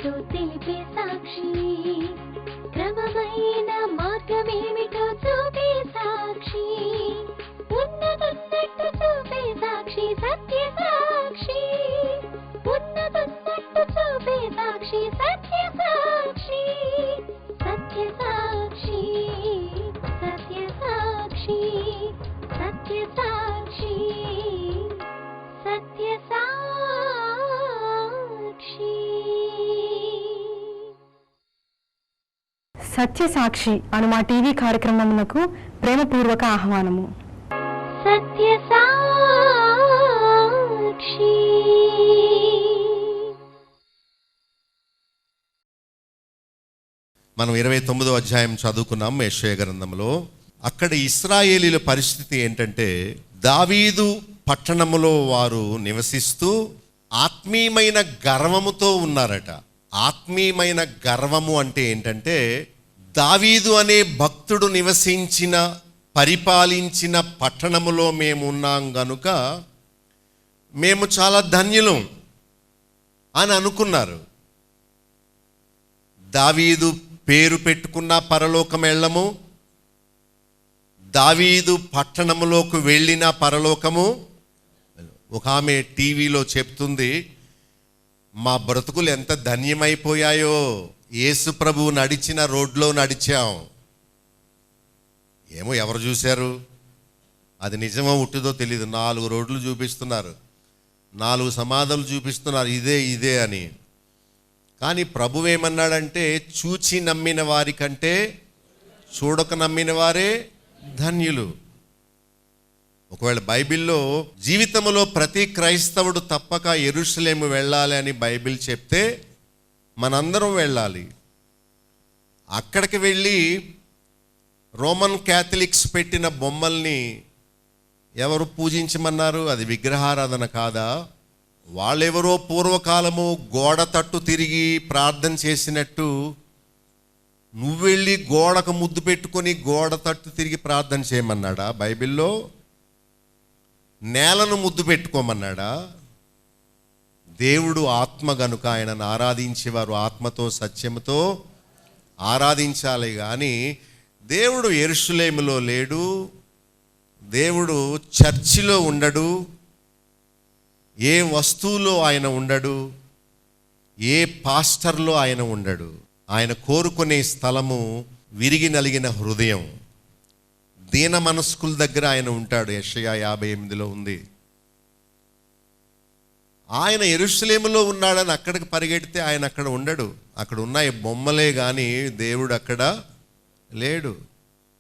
ఏమిటో తెలిపే సాక్షి, క్రమమైన మార్గమేమిటో చూపే సాక్షి, ఉన్నతున్నట్టు చూపే సాక్షి, సత్య సాక్షి, ఉన్నతున్నట్టు చూపే సాక్షి, సత్య సాక్షి, సత్య సాక్షి, సత్య సాక్షి, సత్య సాక్షి, సత్య సాక్షి. సత్య సాక్షి అను మా టీవీ కార్యక్రమమునకు ప్రేమపూర్వక ఆహ్వానము. సత్య సాక్షి. మనం 29వ అధ్యాయం చదువుకున్నాం యెషయా గ్రంథంలో. అక్కడ ఇశ్రాయేలీల పరిస్థితి ఏంటంటే, దావీదు పట్టణములో వారు నివసిస్తూ ఆత్మీయమైన గర్వముతో ఉన్నారట. ఆత్మీయమైన గర్వము అంటే ఏంటంటే, దావీదు అనే భక్తుడు నివసించిన పరిపాలించిన పట్టణములో మేము ఉన్నాం గనుక మేము చాలా ధన్యులం అని అనుకున్నారు. దావీదు పేరు పెట్టుకున్న పరలోకం వెళ్ళము, దావీదు పట్టణములోకి వెళ్ళిన పరలోకము. ఒక ఆమె టీవీలో చెప్తుంది, మా బ్రతుకులు ఎంత ధన్యమైపోయాయో, యేసు ప్రభువు నడిచిన రోడ్లో నడిచాం. ఏమో ఎవరు చూశారు, అది నిజమో ఉట్టిదో తెలీదు. 4 రోడ్లు చూపిస్తున్నారు, 4 సమాధులు చూపిస్తున్నారు, ఇదే ఇదే అని. కానీ ప్రభువు ఏమన్నాడంటే, చూచి నమ్మిన వారి కంటే చూడక నమ్మిన వారే ధన్యులు. ఒకవేళ బైబిల్లో జీవితంలో ప్రతి క్రైస్తవుడు తప్పక యెరూషలేము వెళ్ళాలి అని బైబిల్ చెప్తే మనందరం వెళ్ళాలి. అక్కడికి వెళ్ళి రోమన్ క్యాథలిక్స్ పెట్టిన బొమ్మల్ని ఎవరు పూజించమన్నారు? అది విగ్రహారాధన కాదా? వాళ్ళెవరో పూర్వకాలము గోడ తట్టు తిరిగి ప్రార్థన చేసినట్టు నువ్వు వెళ్ళి గోడకు ముద్దు పెట్టుకొని గోడ తట్టు తిరిగి ప్రార్థన చేయమన్నాడా బైబిల్లో? నేలను ముద్దు పెట్టుకోమన్నాడా? దేవుడు ఆత్మ గనుక ఆయనను ఆరాధించేవారు ఆత్మతో సత్యముతో ఆరాధించాలి. కానీ దేవుడు యెరూషలేములో లేడు, దేవుడు చర్చిలో ఉండడు, ఏ వస్తువులో ఆయన ఉండడు, ఏ పాస్టర్లో ఆయన ఉండడు. ఆయన కోరుకునే స్థలము విరిగి నలిగిన హృదయం, దీన మనస్కుల దగ్గర ఆయన ఉంటాడు. యెషయా 58లో ఉంది. ఆయన యెరూషలేములో ఉన్నాడని అక్కడికి పరిగెడితే ఆయన అక్కడ ఉండడు. అక్కడ ఉన్నాయి బొమ్మలే కానీ దేవుడు అక్కడ లేడు.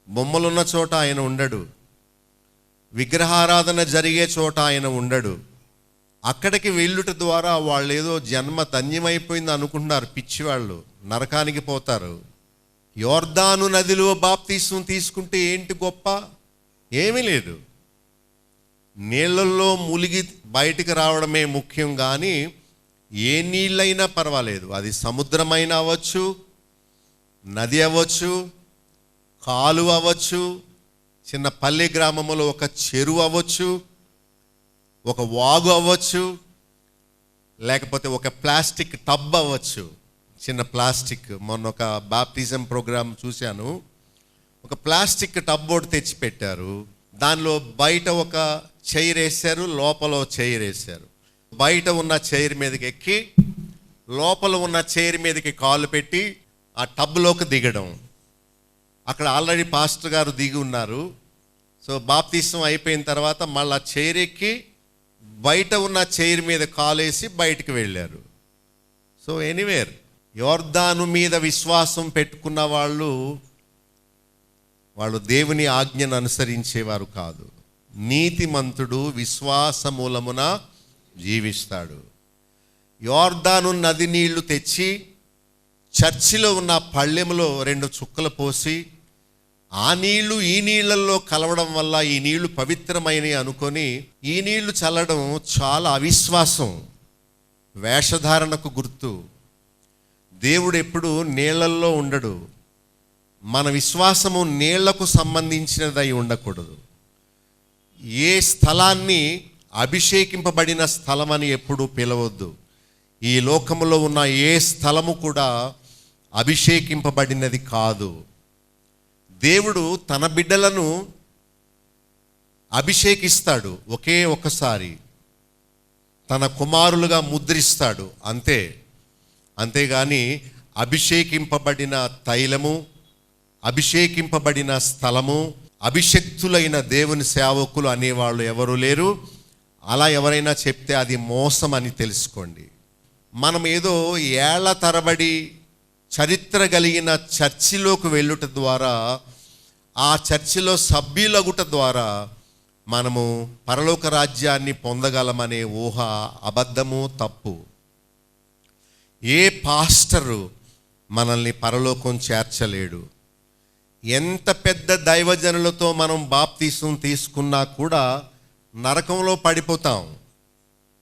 బొమ్మలున్న చోట ఆయన ఉండడు, విగ్రహారాధన జరిగే చోట ఆయన ఉండడు. అక్కడికి వెళ్ళుట ద్వారా వాళ్ళు ఏదో జన్మ ధన్యమైపోయింది అనుకుంటున్నారు, పిచ్చివాళ్ళు, నరకానికి పోతారు. యోర్దాను నదిలో బాప్తీసం తీసుకుంటే ఏంటి గొప్ప? ఏమీ లేదు. నీళ్ళల్లో ములిగి బయటికి రావడమే ముఖ్యం. కానీ ఏ నీళ్ళైనా పర్వాలేదు, అది సముద్రమైనా అవ్వచ్చు, నది అవ్వచ్చు, కాలువ అవ్వచ్చు, చిన్న పల్లె గ్రామంలో ఒక చెరువు అవ్వచ్చు, ఒక వాగు అవ్వచ్చు, లేకపోతే ఒక ప్లాస్టిక్ టబ్ అవ్వచ్చు, చిన్న ప్లాస్టిక్. మొన్న ఒక బాప్టిజం ప్రోగ్రాం చూశాను. ఒక ప్లాస్టిక్ టబ్ ఒకటి తెచ్చిపెట్టారు, దానిలో బయట ఒక చైర్ వేశారు, లోపల చైర్ వేశారు. బయట ఉన్న చైర్ మీదకి ఎక్కి లోపల ఉన్న చైర్ మీదకి కాలు పెట్టి ఆ టబ్లోకి దిగడం. అక్కడ ఆల్రెడీ పాస్టర్ గారు దిగి ఉన్నారు. సో బాప్తిసం అయిపోయిన తర్వాత మళ్ళీ చైర్ ఎక్కి బయట ఉన్న చైర్ మీద కాలేసి బయటికి వెళ్ళారు. సో ఎనీవేర్, యోర్దాను మీద విశ్వాసం పెట్టుకున్న వాళ్ళు దేవుని ఆజ్ఞను అనుసరించేవారు కాదు. నీతిమంతుడు విశ్వాస మూలమున జీవిస్తాడు. యోర్దాను నది నీళ్లు తెచ్చి చర్చిలో ఉన్న పళ్ళెములో 2 చుక్కలు పోసి ఆ నీళ్లు ఈ నీళ్లలో కలవడం వల్ల ఈ నీళ్లు పవిత్రమైనవి అనుకొని ఈ నీళ్లు చల్లడం చాలా అవిశ్వాసం, వేషధారణకు గుర్తు. దేవుడు ఎప్పుడు నీళ్లల్లో ఉండడు. మన విశ్వాసము నీళ్లకు సంబంధించినదై ఉండకూడదు. ఏ స్థలాన్ని అభిషేకింపబడిన స్థలం అని ఎప్పుడూ పిలవద్దు. ఈ లోకములో ఉన్న ఏ స్థలము కూడా అభిషేకింపబడినది కాదు. దేవుడు తన బిడ్డలను అభిషేకిస్తాడు ఒకే ఒక్కసారి, తన కుమారులుగా ముద్రిస్తాడు అంతే. అంతేగాని అభిషేకింపబడిన తైలము, అభిషేకింపబడిన స్థలము, అభిషక్తులైన దేవుని సేవకులు అనేవాళ్ళు ఎవరు లేరు. అలా ఎవరైనా చెప్తే అది మోసం అని తెలుసుకోండి. మనం ఏదో ఏళ్ల తరబడి చరిత్ర కలిగిన చర్చిలోకి వెళ్ళుట ద్వారా, ఆ చర్చిలో సభ్యులగుట ద్వారా మనము పరలోక రాజ్యాన్ని పొందగలమనే ఊహ అబద్ధము, తప్పు. ఏ పాస్టరు మనల్ని పరలోకం చేర్చలేడు. ఎంత పెద్ద దైవజనులతో మనం బాప్తీసం తీసుకున్నా కూడా నరకంలో పడిపోతాం.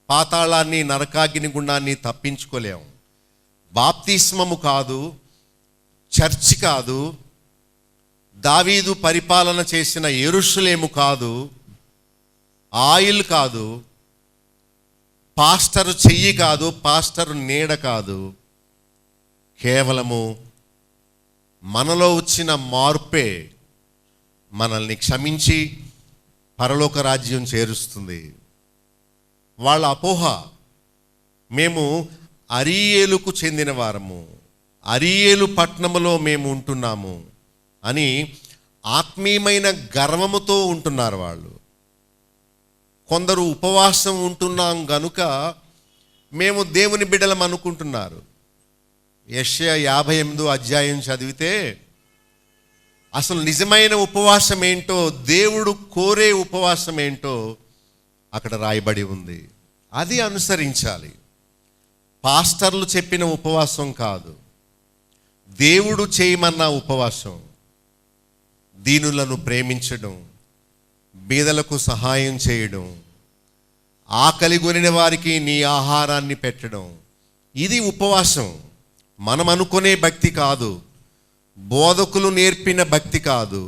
పాతాళాన్ని, నరకాగ్ని గుండాన్ని తప్పించుకోలేం. బాప్తిస్మము కాదు, చర్చి కాదు, దావీదు పరిపాలన చేసిన యెరూషలేము కాదు, ఆయిల్ కాదు, పాస్టర్ చెయ్యి కాదు, పాస్టర్ నీడ కాదు. కేవలము మనలో వచ్చిన మార్పే మనల్ని క్షమించి పరలోక రాజ్యం చేరుస్తుంది. వాళ్ళ అపోహ, మేము అరీయేలుకు చెందిన వారము, అరీయేలు పట్టణములో మేము ఉంటున్నాము అని ఆత్మీయమైన గర్వముతో ఉంటున్నారు వాళ్ళు. కొందరు ఉపవాసం ఉంటున్నాం గనుక మేము దేవుని బిడ్డలం అనుకుంటున్నారు. యెషయా 58 అధ్యాయం చదివితే అసలు నిజమైన ఉపవాసం ఏంటో, దేవుడు కోరే ఉపవాసం ఏంటో అక్కడ రాయబడి ఉంది. అది అనుసరించాలి. పాస్టర్లు చెప్పిన ఉపవాసం కాదు, దేవుడు చేయమన్న ఉపవాసం. దీనులను ప్రేమించడం, బీదలకు సహాయం చేయడం, ఆకలి కొనిన వారికి నీ ఆహారాన్ని పెట్టడం, ఇది ఉపవాసం. మనం అనుకునే భక్తి కాదు, బోధకులు నేర్పిన భక్తి కాదు,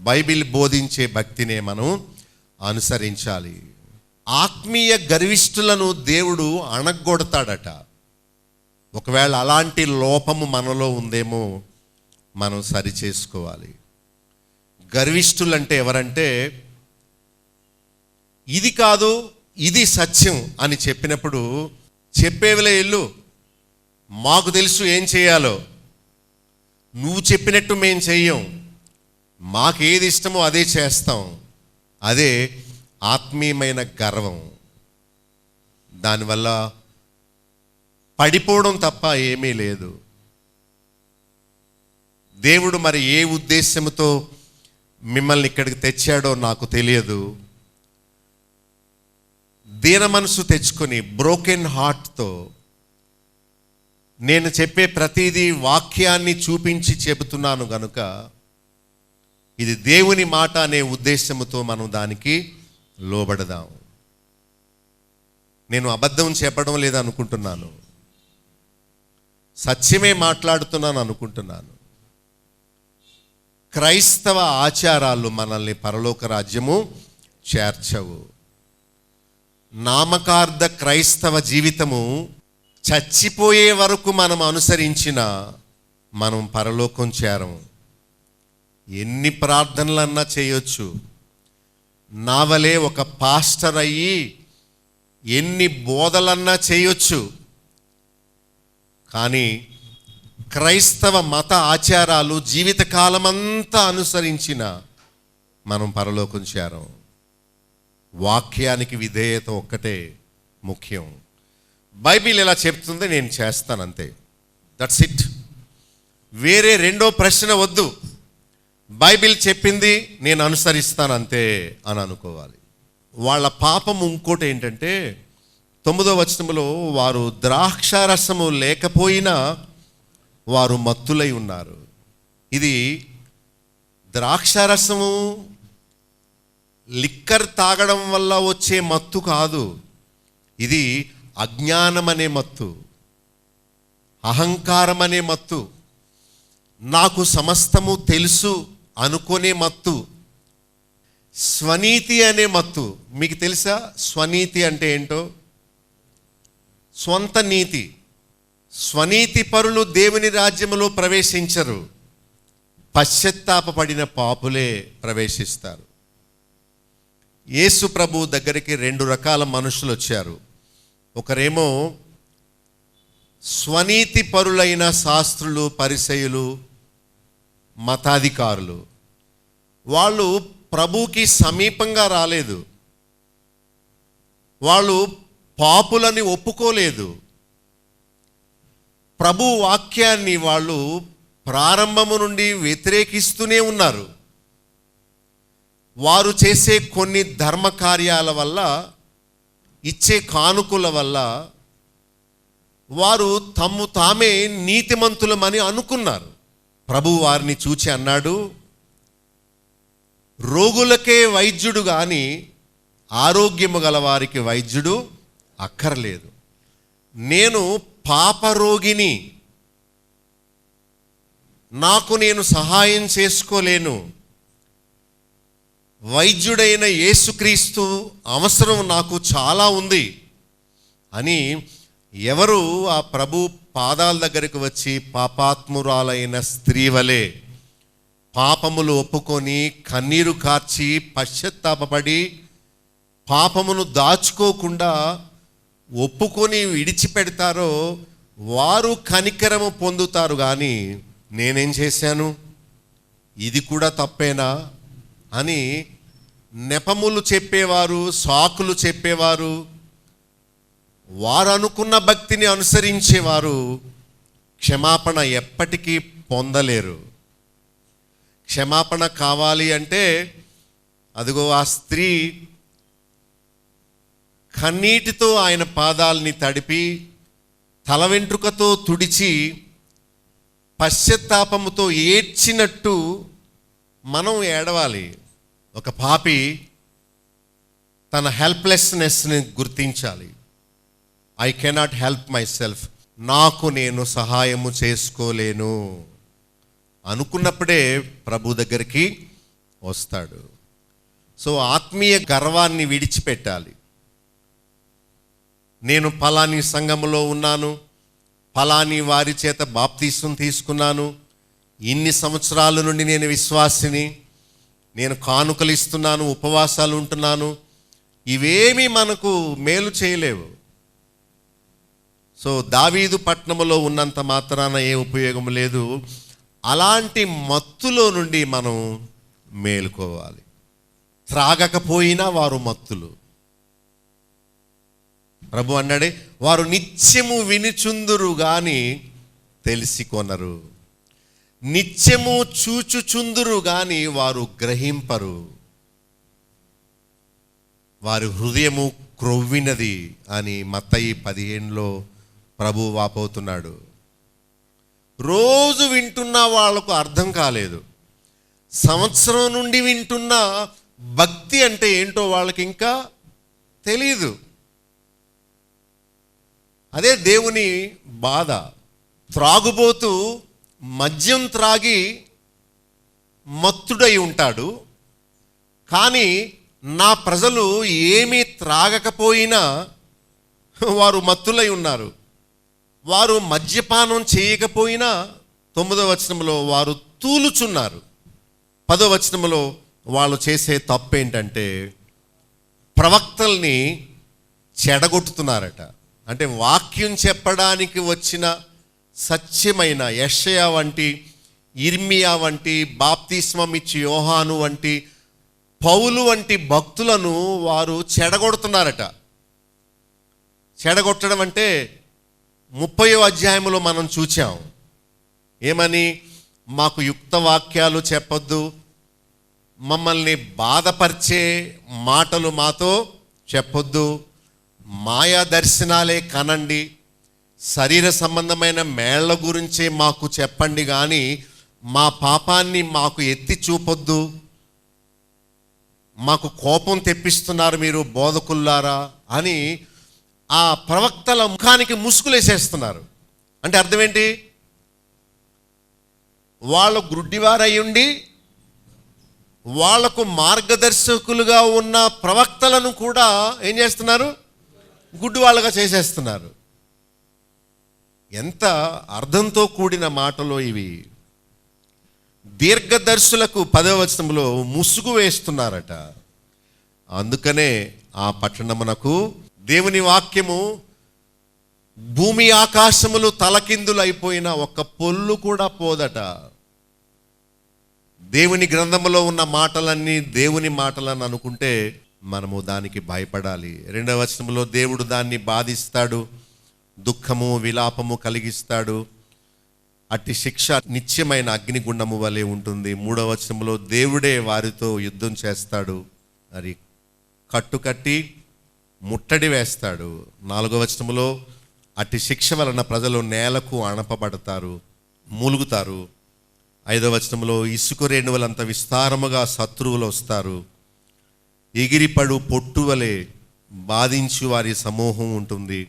బైబిల్ బోధించే భక్తినే మనం అనుసరించాలి. ఆత్మీయ గర్విష్ఠులను దేవుడు అణగొడతాడట. ఒకవేళ అలాంటి లోపము మనలో ఉందేమో మనం సరి చేసుకోవాలి. గర్విష్ఠులంటే ఎవరంటే, ఇది కాదు ఇది సత్యం అని చెప్పినప్పుడు చెప్పేవిలే ఇల్లు, మాకు తెలుసు ఏం చేయాలో, నువ్వు చెప్పినట్టు మేం చెయ్యం, మాకేది ఇష్టమో అదే చేస్తాం. అదే ఆత్మీయమైన గర్వం. దానివల్ల పడిపోవడం తప్ప ఏమీ లేదు. దేవుడు మరి ఏ ఉద్దేశంతో మిమ్మల్ని ఇక్కడికి తెచ్చాడో నాకు తెలియదు. దీన మనసు తెచ్చుకొని బ్రోకెన్ హార్ట్తో నేను చెప్పే ప్రతిదీ వాక్యాన్ని చూపించి చెబుతున్నాను గనుక ఇది దేవుని మాట అనే ఉద్దేశంతో మనం దానికి లోబడదాం. నేను అబద్ధం చెప్పడం లేదనుకుంటున్నాను, సత్యమే మాట్లాడుతున్నాను అనుకుంటున్నాను. క్రైస్తవ ఆచారాలు మనల్ని పరలోక రాజ్యము చేర్చవు. నామకార్థ క్రైస్తవ జీవితము చచ్చిపోయే వరకు మనం అనుసరించిన మనం పరలోకం చేరము. ఎన్ని ప్రార్థనలన్నా చేయొచ్చు, నా వలే ఒక పాస్టర్ అయ్యి ఎన్ని బోధలన్నా చేయొచ్చు, కానీ క్రైస్తవ మత ఆచారాలు జీవితకాలమంతా అనుసరించిన మనం పరలోకం చేరం. వాక్యానికి విధేయత ఒక్కటే ముఖ్యం. బైబిల్ ఎలా చెప్తుంది నేను చేస్తానంతే, దట్స్ ఇట్. వేరే రెండో ప్రశ్న వద్దు. బైబిల్ చెప్పింది నేను అనుసరిస్తానంతే అని అనుకోవాలి. వాళ్ళ పాపం ఇంకోటి ఏంటంటే 9వ వచనంలో వారు ద్రాక్షారసము లేకపోయినా వారు మత్తులై ఉన్నారు. ఇది ద్రాక్షారసము లిక్కర్ తాగడం వల్ల వచ్చే మత్తు కాదు, ఇది అజ్ఞానం అనే మత్తు, అహంకారం అనే మత్తు, నాకు సమస్తము తెలుసు అనుకునే మత్తు, స్వనీతి అనే మత్తు. మీకు తెలుసా స్వనీతి అంటే ఏంటో? స్వంత నీతి, స్వనీతి పరులు దేవుని రాజ్యములో ప్రవేశించరు. పశ్చాత్తాపపడిన పాపులే ప్రవేశిస్తారు. యేసు ప్రభు దగ్గరికి 2 రకాల మనుషులు వచ్చారు. ఒకరేమో స్వనీతి పరులైన శాస్త్రులు, పరిసయ్యులు, మతాధికారులు. వాళ్ళు ప్రభుకి సమీపంగా రాలేదు. వాళ్ళు పాపులని ఒప్పుకోలేదు. ప్రభు వాక్యాన్ని వాళ్ళు ప్రారంభము నుండి వ్యతిరేకిస్తూనే ఉన్నారు. వారు చేసే కొన్ని ధర్మ కార్యాల వల్ల, ఇచ్చే కానుకల వల్ల వారు తమ్ము తామే నీతిమంతులమని అనుకున్నారు. ప్రభు వారిని చూచి అన్నాడు, రోగులకే వైద్యుడు కానీ ఆరోగ్యము గల వారికి వైద్యుడు అక్కర్లేదు. నేను పాపరోగిని, నాకు నేను సహాయం చేసుకోలేను. వైద్యుడైన యేసుక్రీస్తు అవసరం నాకు చాలా ఉంది అని ఎవరు ఆ ప్రభు పాదాల దగ్గరికి వచ్చి పాపాత్మురాలైన స్త్రీ వలె పాపములు ఒప్పుకొని కన్నీరు కార్చి పశ్చాత్తాపపడి పాపమును దాచుకోకుండా ఒప్పుకొని విడిచిపెడతారో వారు కనికరము పొందుతారు. కానీ నేనేం చేశాను, ఇది కూడా తప్పేనా అని నెపములు చెప్పేవారు, సాకులు చెప్పేవారు, వారు అనుకున్న భక్తిని అనుసరించేవారు క్షమాపణ ఎప్పటికీ పొందలేరు. క్షమాపణ కావాలి అంటే అదిగో ఆ స్త్రీ కన్నీటితో ఆయన పాదాలని తడిపి తల వెంట్రుకతో తుడిచి పశ్చాత్తాపముతో ఏడ్చినట్టు మనం ఏడవాలి. ఒక పాపి తన హెల్ప్లెస్నెస్ని గుర్తించాలి. I cannot help my self, నాకు నేను సహాయము చేసుకోలేను అనుకున్నప్పుడే ప్రభు దగ్గరికి వస్తాడు. సో ఆత్మీయ గర్వాన్ని విడిచిపెట్టాలి. నేను ఫలాని సంఘములో ఉన్నాను, ఫలాని వారి చేత బాప్తీసం తీసుకున్నాను, ఇన్ని సంవత్సరాల నుండి నేను విశ్వాసిని, నేను కానుకలు ఇస్తున్నాను, ఉపవాసాలు ఉంటున్నాను, ఇవేమీ మనకు మేలు చేయలేవు. సో దావీదు పట్టణములో ఉన్నంత మాత్రాన ఏ ఉపయోగం లేదు. అలాంటి మత్తులో నుండి మనం మేలుకోవాలి. త్రాగకపోయినా వారు మత్తులు. ప్రభు అన్నాడే, వారు నిత్యము వినుచుందురు గాని తెలిసి కొనరు, నిత్యము చూచుచుందురు గాని వారు గ్రహింపరు, వారి హృదయము క్రొవ్వినది అని మత్తయి 15లో ప్రభు వాపోతున్నాడు. రోజు వింటున్నా వాళ్లకు అర్థం కాలేదు. సంవత్సరం నుండి వింటున్న భక్తి అంటే ఏంటో వాళ్ళకి ఇంకా తెలీదు. అదే దేవుని బాధ. త్రాగుబోతూ మద్యం త్రాగి మత్తుడై ఉంటాడు, కానీ నా ప్రజలు ఏమీ త్రాగకపోయినా వారు మత్తులై ఉన్నారు. వారు మద్యపానం చేయకపోయినా 9వ వచనంలో వారు తూలుచున్నారు. 10వ వచనంలో వాళ్ళు చేసే తప్పు ఏంటంటే ప్రవక్తల్ని చెడగొట్టుతున్నారట. అంటే వాక్యం చెప్పడానికి వచ్చిన సత్యమైన యెషయా వంటి, ఇర్మియా వంటి, బాప్తిస్మం ఇచ్చి యోహాను వంటి, పౌలు వంటి భక్తులను వారు చెడగొడుతున్నారట. చెడగొట్టడం అంటే 30వ అధ్యాయంలో మనం చూచాం. ఏమని? మాకు యుక్త వాక్యాలు చెప్పొద్దు, మమ్మల్ని బాధపరిచే మాటలు మాతో చెప్పొద్దు, మాయా దర్శనాలే కనండి, శరీర సంబంధమైన మేళ్ల గురించే మాకు చెప్పండి, కానీ మా పాపాన్ని మాకు ఎత్తి చూపొద్దు, మాకు కోపం తెప్పిస్తున్నారు మీరు బోధకుల్లారా అని ఆ ప్రవక్తల ముఖానికి ముసుగులేసేస్తున్నారు. అంటే అర్థం ఏంటి? వాళ్ళు గుడ్డివారయ్యుండి వాళ్లకు మార్గదర్శకులుగా ఉన్న ప్రవక్తలను కూడా ఏం చేస్తున్నారు? గుడ్డివాళ్ళగా చేసేస్తున్నారు. ఎంత అర్థంతో కూడిన మాటలో ఇవి. దీర్ఘదర్శులకు 10వ వచనంలో ముసుగు వేస్తున్నారట. అందుకనే ఆ పట్టణమునకు దేవుని వాక్యము భూమి ఆకాశములు తలకిందులైపోయిన ఒక్క పొల్లు కూడా పోదట. దేవుని గ్రంథములో ఉన్న మాటలన్నీ దేవుని మాటలని అనుకుంటే మనము దానికి భయపడాలి. 2వ వచనంలో దేవుడు దాన్ని బాధిస్తాడు, దుఃఖము విలాపము కలిగిస్తాడు, అట్టి శిక్ష నిత్యమైన అగ్నిగుండము వలె ఉంటుంది. 3వ వచనంలో దేవుడే వారితో యుద్ధం చేస్తాడు, మరి కట్టుకట్టి ముట్టడి వేస్తాడు. 4వ వచనంలో అట్టి శిక్ష వలన ప్రజలు నేలకు అణపబడతారు, మూలుగుతారు. 5వ వచనంలో ఇసుక రేణువులంత విస్తారముగా శత్రువులు వస్తారు, ఎగిరిపడు పొట్టు వలె బాధించి వారి సమూహం ఉంటుంది,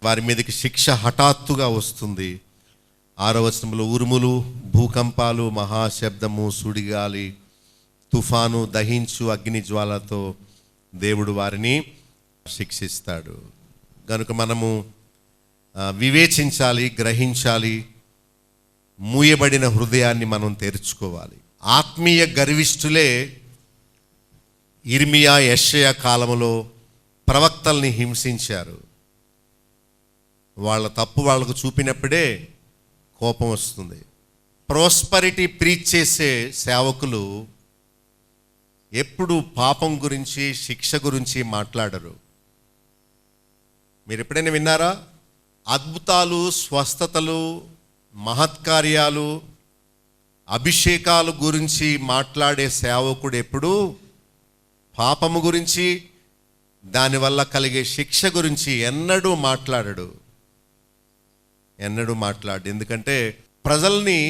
వారి మీదకి శిక్ష హఠాత్తుగా వస్తుంది. 6వ వచనంలో ఉరుములు, భూకంపాలు, మహాశబ్దము, సుడిగాలి, తుఫాను, దహించు అగ్ని జ్వాలతో దేవుడు వారిని శిక్షిస్తాడు. కనుక మనము వివేచించాలి, గ్రహించాలి, మూయబడిన హృదయాన్ని మనం తెరుచుకోవాలి. ఆత్మీయ గర్విష్ఠులే ఇర్మియా యెషయా కాలములో ప్రవక్తల్ని హింసించారు. వాళ్ళ తప్పు వాళ్ళకు చూపినప్పుడే కోపం వస్తుంది. ప్రోస్పరిటీ ప్రీచ్ చేసే సేవకులు ఎప్పుడు పాపం గురించి, శిక్ష గురించి మాట్లాడరు. మీరు ఎప్పుడైనా విన్నారా? అద్భుతాలు, స్వస్థతలు, మహత్కార్యాలు, అభిషేకాలు గురించి మాట్లాడే సేవకుడు ఎప్పుడు పాపము గురించి, దానివల్ల కలిగే శిక్ష గురించి ఎన్నడూ మాట్లాడడు. ఎందుకంటే ప్రజల్ని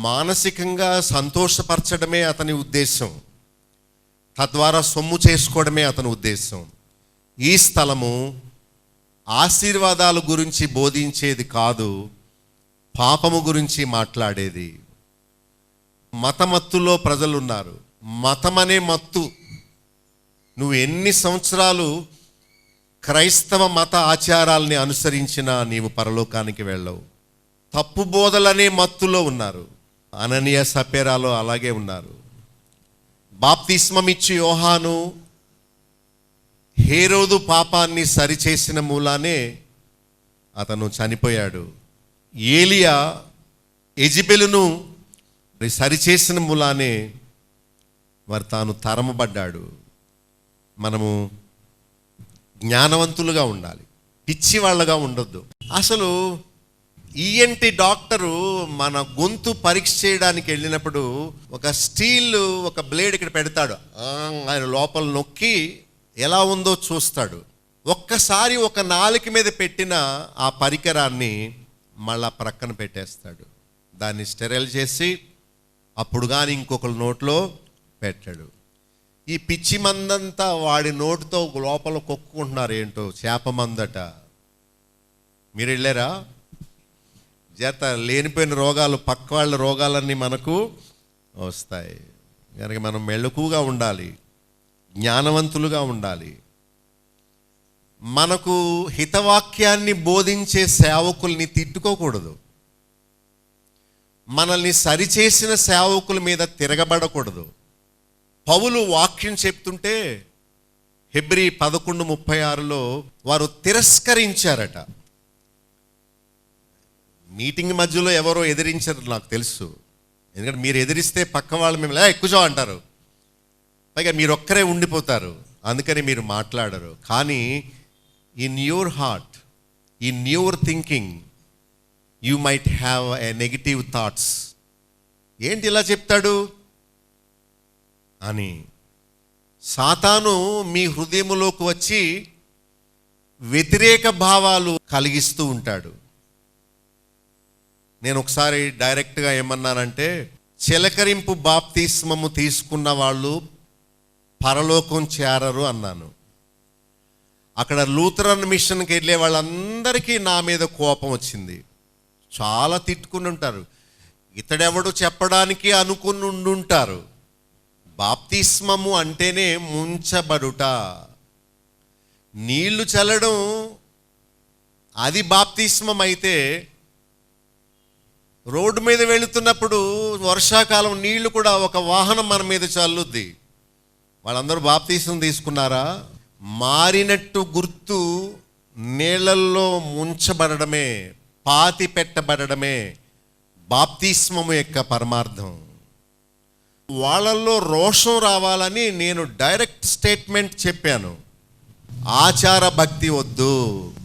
మానసికంగా సంతోషపరచడమే అతని ఉద్దేశం, తద్వారా సొమ్ము చేసుకోవడమే అతని ఉద్దేశం. ఈ స్థలము ఆశీర్వాదాల గురించి బోధించేది కాదు, పాపము గురించి మాట్లాడేది. మతమత్తులో ప్రజలు ఉన్నారు. మతం అనే మత్తు. నువ్వు ఎన్ని సంవత్సరాలు క్రైస్తవ మత ఆచారాల్ని అనుసరించినా నీవు పరలోకానికి వెళ్ళవు. తప్పు బోధలనే మత్తులో ఉన్నారు. అననీయ సపేరాలో అలాగే ఉన్నారు. బాప్తిస్మమిచ్చి యోహాను హేరోదు పాపాన్ని సరిచేసిన మూలానే అతను చనిపోయాడు. ఏలియా యెజెబెలును సరిచేసిన మూలానే మరి తాను తరమబడ్డాడు. మనము జ్ఞానవంతులుగా ఉండాలి, పిచ్చి వాళ్ళగా ఉండొద్దు. అసలు ఈఎన్టీ డాక్టరు మన గొంతు పరీక్ష చేయడానికి వెళ్ళినప్పుడు ఒక స్టీల్ ఒక బ్లేడ్ ఇక్కడ పెడతాడు, ఆయన లోపల నొక్కి ఎలా ఉందో చూస్తాడు. ఒక్కసారి ఒక నాలుక మీద పెట్టిన ఆ పరికరాన్ని మళ్ళా ప్రక్కన పెట్టేస్తాడు. దాన్ని స్టెరైల్ చేసి అప్పుడు కానీ ఇంకొకరి నోట్లో పెట్టాడు. ఈ పిచ్చి మందంతా వాడి నోటితో లోపల కొక్కుకుంటున్నారు. ఏంటో చేప మందట. మీరు వెళ్ళారా? చేత లేనిపోయిన రోగాలు, పక్క వాళ్ళ రోగాలన్నీ మనకు వస్తాయి. కనుక మనం మెళకువగా ఉండాలి, జ్ఞానవంతులుగా ఉండాలి. మనకు హితవాక్యాన్ని బోధించే సేవకుల్ని తిట్టుకోకూడదు. మనల్ని సరిచేసిన సేవకుల మీద తిరగబడకూడదు. పౌలు వాక్యం చెప్తుంటే హెబ్రీ 11:36లో వారు తిరస్కరించారట. మీటింగ్ మధ్యలో ఎవరో ఎదిరించారు నాకు తెలుసు. ఎందుకంటే మీరు ఎదిరిస్తే పక్క వాళ్ళు మిమ్మల్ని ఎక్కువ అంటారు, పైగా మీరు ఒక్కరే ఉండిపోతారు, అందుకని మీరు మాట్లాడరు. కానీ in your heart, in your thinking you might have a negative thoughts. ఏంటి ఇలా చెప్తాడు అని సాతాను మీ హృదయములోకి వచ్చి వ్యతిరేక భావాలు కలిగిస్తూ ఉంటాడు. నేను ఒకసారి డైరెక్ట్గా ఏమన్నానంటే, చిలకరింపు బాప్తిస్మము తీసుకున్న వాళ్ళు పరలోకం చేరరు అన్నాను. అక్కడ లూథరన్ మిషన్కి వెళ్ళే వాళ్ళందరికీ నా మీద కోపం వచ్చింది. చాలా తిట్టుకుని ఉంటారు. ఇతడెవడు చెప్పడానికి అనుకుని ఉండుంటారు. బాప్తిస్మము అంటేనే ముంచబడుట. నీళ్లు చల్లడం అది బాప్తిస్మం అయితే రోడ్డు మీద వెళుతున్నప్పుడు వర్షాకాలం నీళ్లు కూడా ఒక వాహనం మన మీద చల్లుద్ది. వాళ్ళందరూ బాప్తిస్మం తీసుకున్నారా? మారినట్టు గుర్తు నీళ్ళల్లో ముంచబడమే, పాతి పెట్టబడమే బాప్తిస్మము యొక్క పరమార్థం. వాళ్ళల్లో రోషం రావాలని నేను డైరెక్ట్ స్టేట్మెంట్ చెప్పాను. ఆచార భక్తి వద్దు.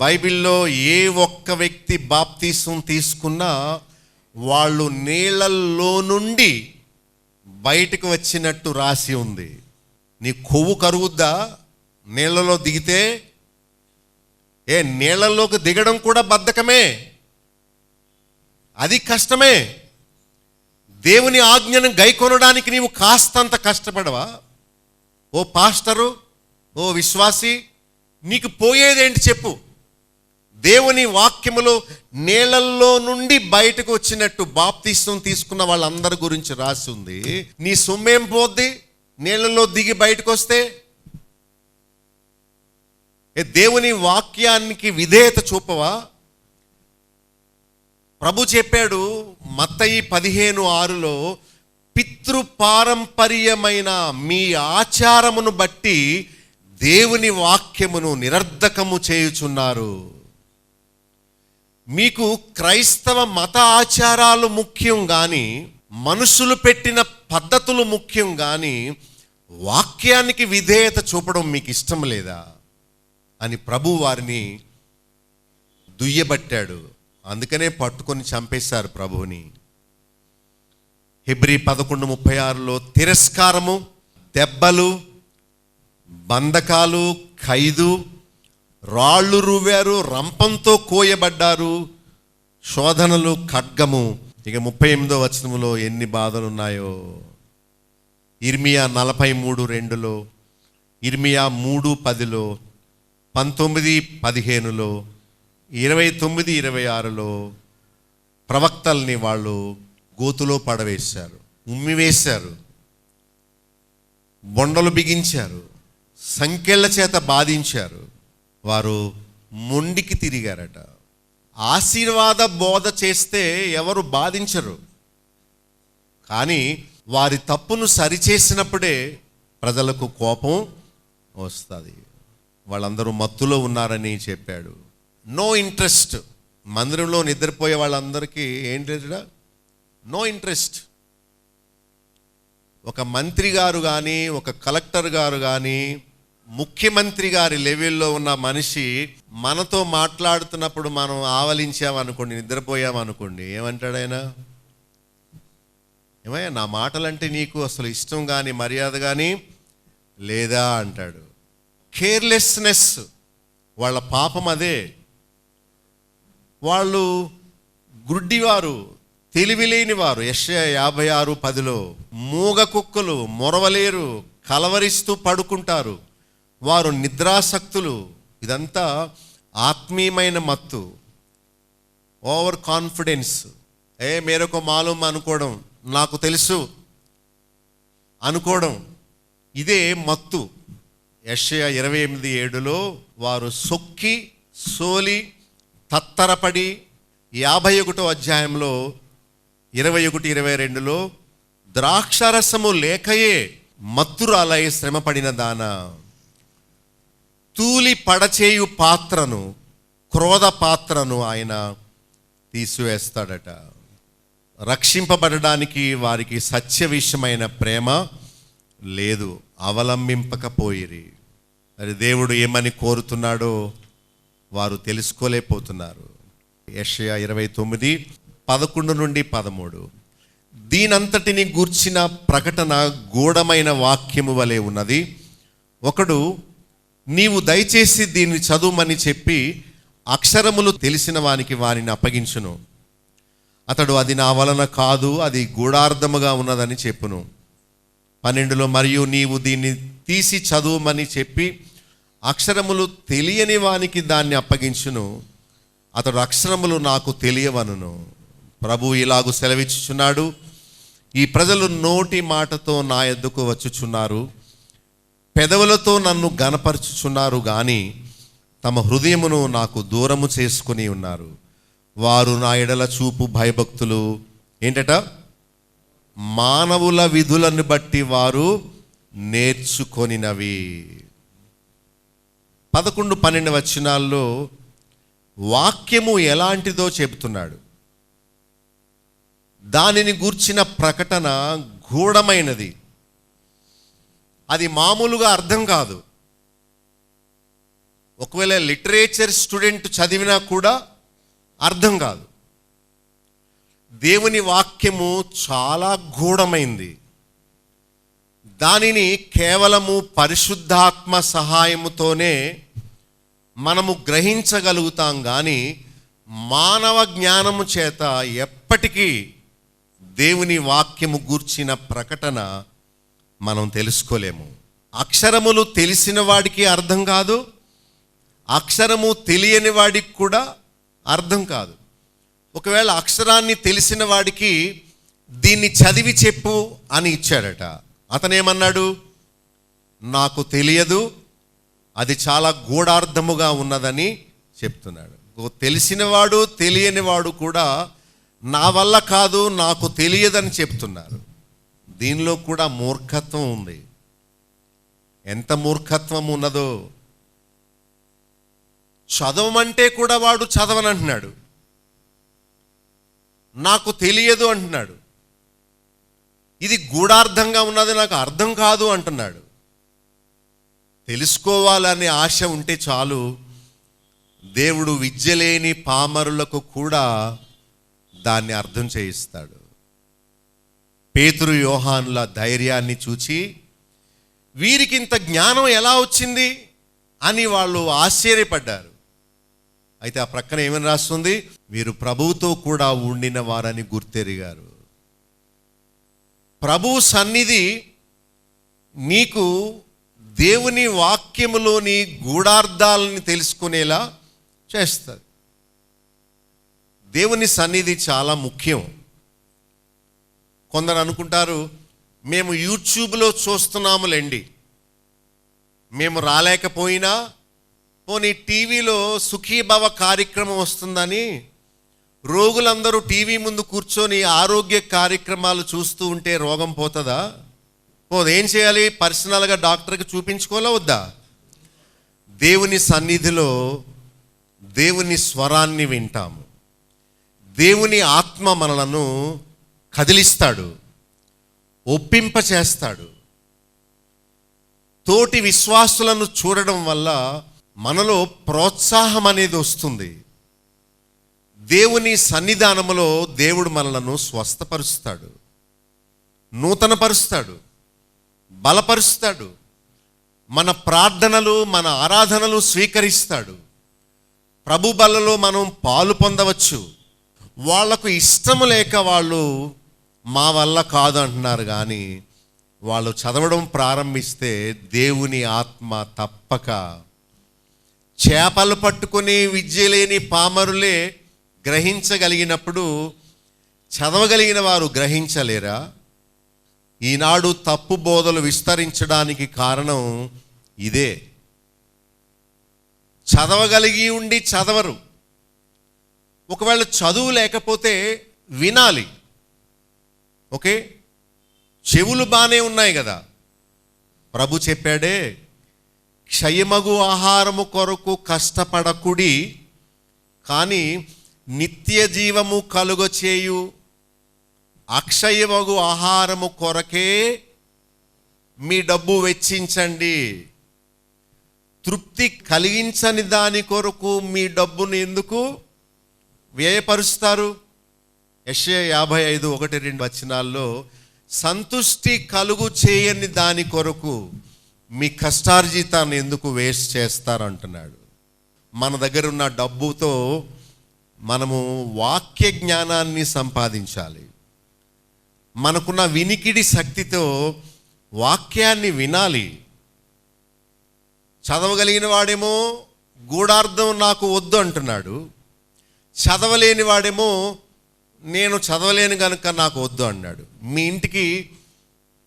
బైబిల్లో ఏ ఒక్క వ్యక్తి బాప్తిస్మం తీసుకున్నా వాళ్ళు నీళ్ళల్లో నుండి బయటకు వచ్చినట్టు రాసి ఉంది. నీ కొవ్వు కరుగుద్దా నీళ్ళలో దిగితే? నీళ్ళల్లోకి దిగడం కూడా బద్ధకమే, అది కష్టమే. దేవుని ఆజ్ఞను గైకొనడానికి నీవు కాస్తంత కష్టపడవా? ఓ పాస్టరు, ఓ విశ్వాసి, నీకు పోయేదేంటి చెప్పు? దేవుని వాక్యములో నీళ్ళల్లో నుండి బయటకు వచ్చినట్టు బాప్తిస్మం తీసుకున్న వాళ్ళందరి గురించి రాసి ఉంది. నీ సొమ్మేం పోద్ది నీళ్ళల్లో దిగి బయటకు వస్తే? దేవుని వాక్యానికి విధేయత చూపవా? ప్రభు చెప్పాడు మత్తయి 15:6లో, పితృపారంపర్యమైన మీ ఆచారమును బట్టి దేవుని వాక్యమును నిరర్ధకము చేయుచున్నారు. మీకు క్రైస్తవ మత ఆచారాలు ముఖ్యం కానీ, మనుషులు పెట్టిన పద్ధతులు ముఖ్యం కానీ, వాక్యానికి విధేయత చూపడం మీకు ఇష్టం లేదా అని ప్రభు వారిని దుయ్యబట్టాడు. అందుకనే పట్టుకొని చంపేశారు ప్రభువుని. హెబ్రీ 11:36లో తిరస్కారము, దెబ్బలు, బంధకాలు, ఖైదు, రాళ్ళు రువ్వారు, రంపంతో కోయబడ్డారు, శోధనలు, ఖడ్గము. ఇక 38వ వచనములో ఎన్ని బాధలు ఉన్నాయో. ఇర్మియా 43:2లో, ఇర్మియా 3:10లో, 19:15లో, 29:26లో ప్రవక్తల్ని వాళ్ళు గోతులో పడవేశారు, ఉమ్మివేశారు, బొండలు బిగించారు, సంకెళ్ళ చేత బాధించారు. వారు మొండికి తిరిగారట. ఆశీర్వాద బోధ చేస్తే ఎవరు బాధించరు, కానీ వారి తప్పును సరిచేసినప్పుడే ప్రజలకు కోపం వస్తుంది. వాళ్ళందరూ మత్తులో ఉన్నారని చెప్పాడు. No interest. మందిరంలో నిద్రపోయే వాళ్ళందరికీ ఏంటి? No interest. ఒక మంత్రి గారు కానీ, ఒక కలెక్టర్ గారు కానీ, ముఖ్యమంత్రి గారి లెవెల్లో ఉన్న మనిషి మనతో మాట్లాడుతున్నప్పుడు మనం ఆవలించామనుకోండి, నిద్రపోయామనుకోండి, ఏమంటాడు ఆయన? ఏమయ్యా నా మాటలంటే నీకు అసలు ఇష్టం కానీ మర్యాద కానీ లేదా అంటాడు. కేర్లెస్నెస్ వాళ్ళ పాపం అదే. వాళ్ళు గుడ్డివారు, తెలివిలేని వారు. యెషయా 56:10లో మూగ కుక్కలు మొరవలేరు, కలవరిస్తూ పడుకుంటారు, వారు నిద్రాసక్తులు. ఇదంతా ఆత్మీయమైన మత్తు, ఓవర్ కాన్ఫిడెన్స్. మేరకు మాలూమ్ అనుకోవడం, నాకు తెలుసు అనుకోవడం, ఇదే మత్తు. యెషయా 28:7లో వారు సొక్కి సోలి తత్తరపడి, 51వ అధ్యాయంలో 21-22లో ద్రాక్షరసము లేకయే మత్తురాలై శ్రమపడిన దాన, తూలి పడచేయు పాత్రను, క్రోధ పాత్రను ఆయన తీసివేస్తాడట. రక్షింపబడడానికి వారికి సత్య విషయమైన ప్రేమ లేదు, అవలంబింపకపోయిరి. అది దేవుడు ఏమని కోరుతున్నాడో వారు తెలుసుకోలేకపోతున్నారు. యెషయా 29:11-13. దీనంతటిని గూర్చిన ప్రకటన గూఢమైన వాక్యము వలె ఉన్నది. ఒకడు నీవు దయచేసి దీన్ని చదువుమని చెప్పి అక్షరములు తెలిసిన వానిని అప్పగించును. అతడు అది నా వలన కాదు, అది గూఢార్థముగా ఉన్నదని చెప్పును. 12లో మరియు నీవు దీన్ని తీసి చదువుమని చెప్పి అక్షరములు తెలియని వానికి దాన్ని అప్పగించును. అతడు అక్షరములు నాకు తెలియవనును. ప్రభు ఇలాగు సెలవిచ్చుచున్నాడు, ఈ ప్రజలు నోటి మాటతో నా యొద్దకు వచ్చుచున్నారు, పెదవులతో నన్ను గనపరచుచున్నారు, కానీ తమ హృదయమును నాకు దూరము చేసుకుని ఉన్నారు. వారు నా ఎడల చూపు భయభక్తులు ఏంటట, మానవుల విధులను బట్టి వారు నేర్చుకొనినవి. 11-12 వచనాల్లో వాక్యము ఎలాంటిదో చెబుతున్నాడు. దానిని గూర్చిన ప్రకటన గూఢమైనది. అది మామూలుగా అర్థం కాదు. ఒకవేళ లిటరేచర్ స్టూడెంట్ చదివినా కూడా అర్థం కాదు. దేవుని వాక్యము చాలా గూఢమైంది. దానిని కేవలము పరిశుద్ధాత్మ సహాయముతోనే మనము గ్రహించగలుగుతాం, కానీ మానవ జ్ఞానము చేత ఎప్పటికీ దేవుని వాక్యము గూర్చిన ప్రకటన మనం తెలుసుకోలేము. అక్షరములు తెలిసిన వాడికి అర్థం కాదు, అక్షరము తెలియని వాడికి కూడా అర్థం కాదు. ఒకవేళ అక్షరాన్ని తెలిసిన వాడికి దీన్ని చదివి చెప్పు అని ఇచ్చాడట. అతనేమన్నాడు, నాకు తెలియదు, అది చాలా గూఢార్థముగా ఉన్నదని చెప్తున్నాడు. తెలిసినవాడు తెలియనివాడు కూడా నా వల్ల కాదు, నాకు తెలియదని చెప్తున్నారు. దీనిలో కూడా మూర్ఖత్వం ఉంది. ఎంత మూర్ఖత్వం ఉన్నదో! చదవమంటే కూడా వాడు చదవనంటున్నాడు, నాకు తెలియదు అంటున్నాడు. ఇది గూఢార్థంగా ఉన్నది, నాకు అర్థం కాదు అంటున్నాడు. తెలుసుకోవాలనే ఆశ ఉంటే చాలు, దేవుడు విద్య లేని పామరులకు కూడా దాన్ని అర్థం చేయిస్తాడు. పేతురు యోహానుల ధైర్యాన్ని చూచి వీరికి ఇంత జ్ఞానం ఎలా వచ్చింది అని వాళ్ళు ఆశ్చర్యపడ్డారు. అయితే ఆ ప్రక్కన ఏమని రాస్తుంది, వీరు ప్రభువుతో కూడా ఉండిన వారని గుర్తెరిగారు. ప్రభు సన్నిధి నీకు దేవుని వాక్యములోని గూఢార్థాలని తెలుసుకునేలా చేస్తుంది. దేవుని సన్నిధి చాలా ముఖ్యం. కొందరు అనుకుంటారు, మేము యూట్యూబ్లో చూస్తున్నాములేండి, మేము రాలేకపోయినా పోనీ టీవీలో సుఖీభవ కార్యక్రమం వస్తుందని రోగులందరూ టీవీ ముందు కూర్చొని ఆరోగ్య కార్యక్రమాలు చూస్తూ ఉంటే రోగం పోతుందా? పోదు. ఏం చేయాలి? పర్సనల్గా డాక్టర్కి చూపించుకోవాలా వద్దా? దేవుని సన్నిధిలో దేవుని స్వరాన్ని వింటాము. దేవుని ఆత్మ మనలను కదిలిస్తాడు, ఒప్పింప చేస్తాడు. తోటి విశ్వాసులను చూడడం వల్ల మనలో ప్రోత్సాహం అనేది వస్తుంది. దేవుని సన్నిధానములో దేవుడు మనలను స్వస్థపరుస్తాడు, నూతనపరుస్తాడు, బలపరుస్తాడు. మన ప్రార్థనలు, మన ఆరాధనలు స్వీకరిస్తాడు. ప్రభు బలలో మనం పాలు పొందవచ్చు. వాళ్లకు ఇష్టము లేక వాళ్ళు మా వల్ల కాదు అంటున్నారు, కానీ వాళ్ళు చదవడం ప్రారంభిస్తే దేవుని ఆత్మ తప్పక, చేపలు పట్టుకుని విద్య లేని పామరులే గ్రహించగలిగినప్పుడు చదవగలిగిన వారు గ్రహించలేరా? ఈనాడు తప్పు బోధలు విస్తరించడానికి కారణం ఇదే. చదవగలిగి ఉండి చదవరు. ఒకవేళ చదువు లేకపోతే వినాలి. ఓకే, చెవులు బాగానే ఉన్నాయి కదా. ప్రభు చెప్పాడే, క్షయమగు ఆహారము కొరకు కష్టపడకుడి, కానీ నిత్య జీవము కలుగచేయు అక్షయమగు ఆహారము కొరకే మీ డబ్బు వెచ్చించండి. తృప్తి కలిగించని దాని కొరకు మీ డబ్బును ఎందుకు వ్యయపరుస్తారు? యెషయా 55:1-2 వచనాల్లో సంతుష్టి కలుగు చేయని దాని కొరకు మీ కష్టార్జితాన్ని ఎందుకు వేస్ట్ చేస్తారంటున్నాడు. మన దగ్గర ఉన్న డబ్బుతో మనము వాక్య జ్ఞానాన్ని సంపాదించాలి. మనకున్న వినికిడి శక్తితో వాక్యాన్ని వినాలి. చదవగలిగిన వాడేమో గూఢార్థం నాకు వద్దు అంటున్నాడు, చదవలేని వాడేమో నేను చదవలేను కనుక నాకు వద్దు అన్నాడు. మీ ఇంటికి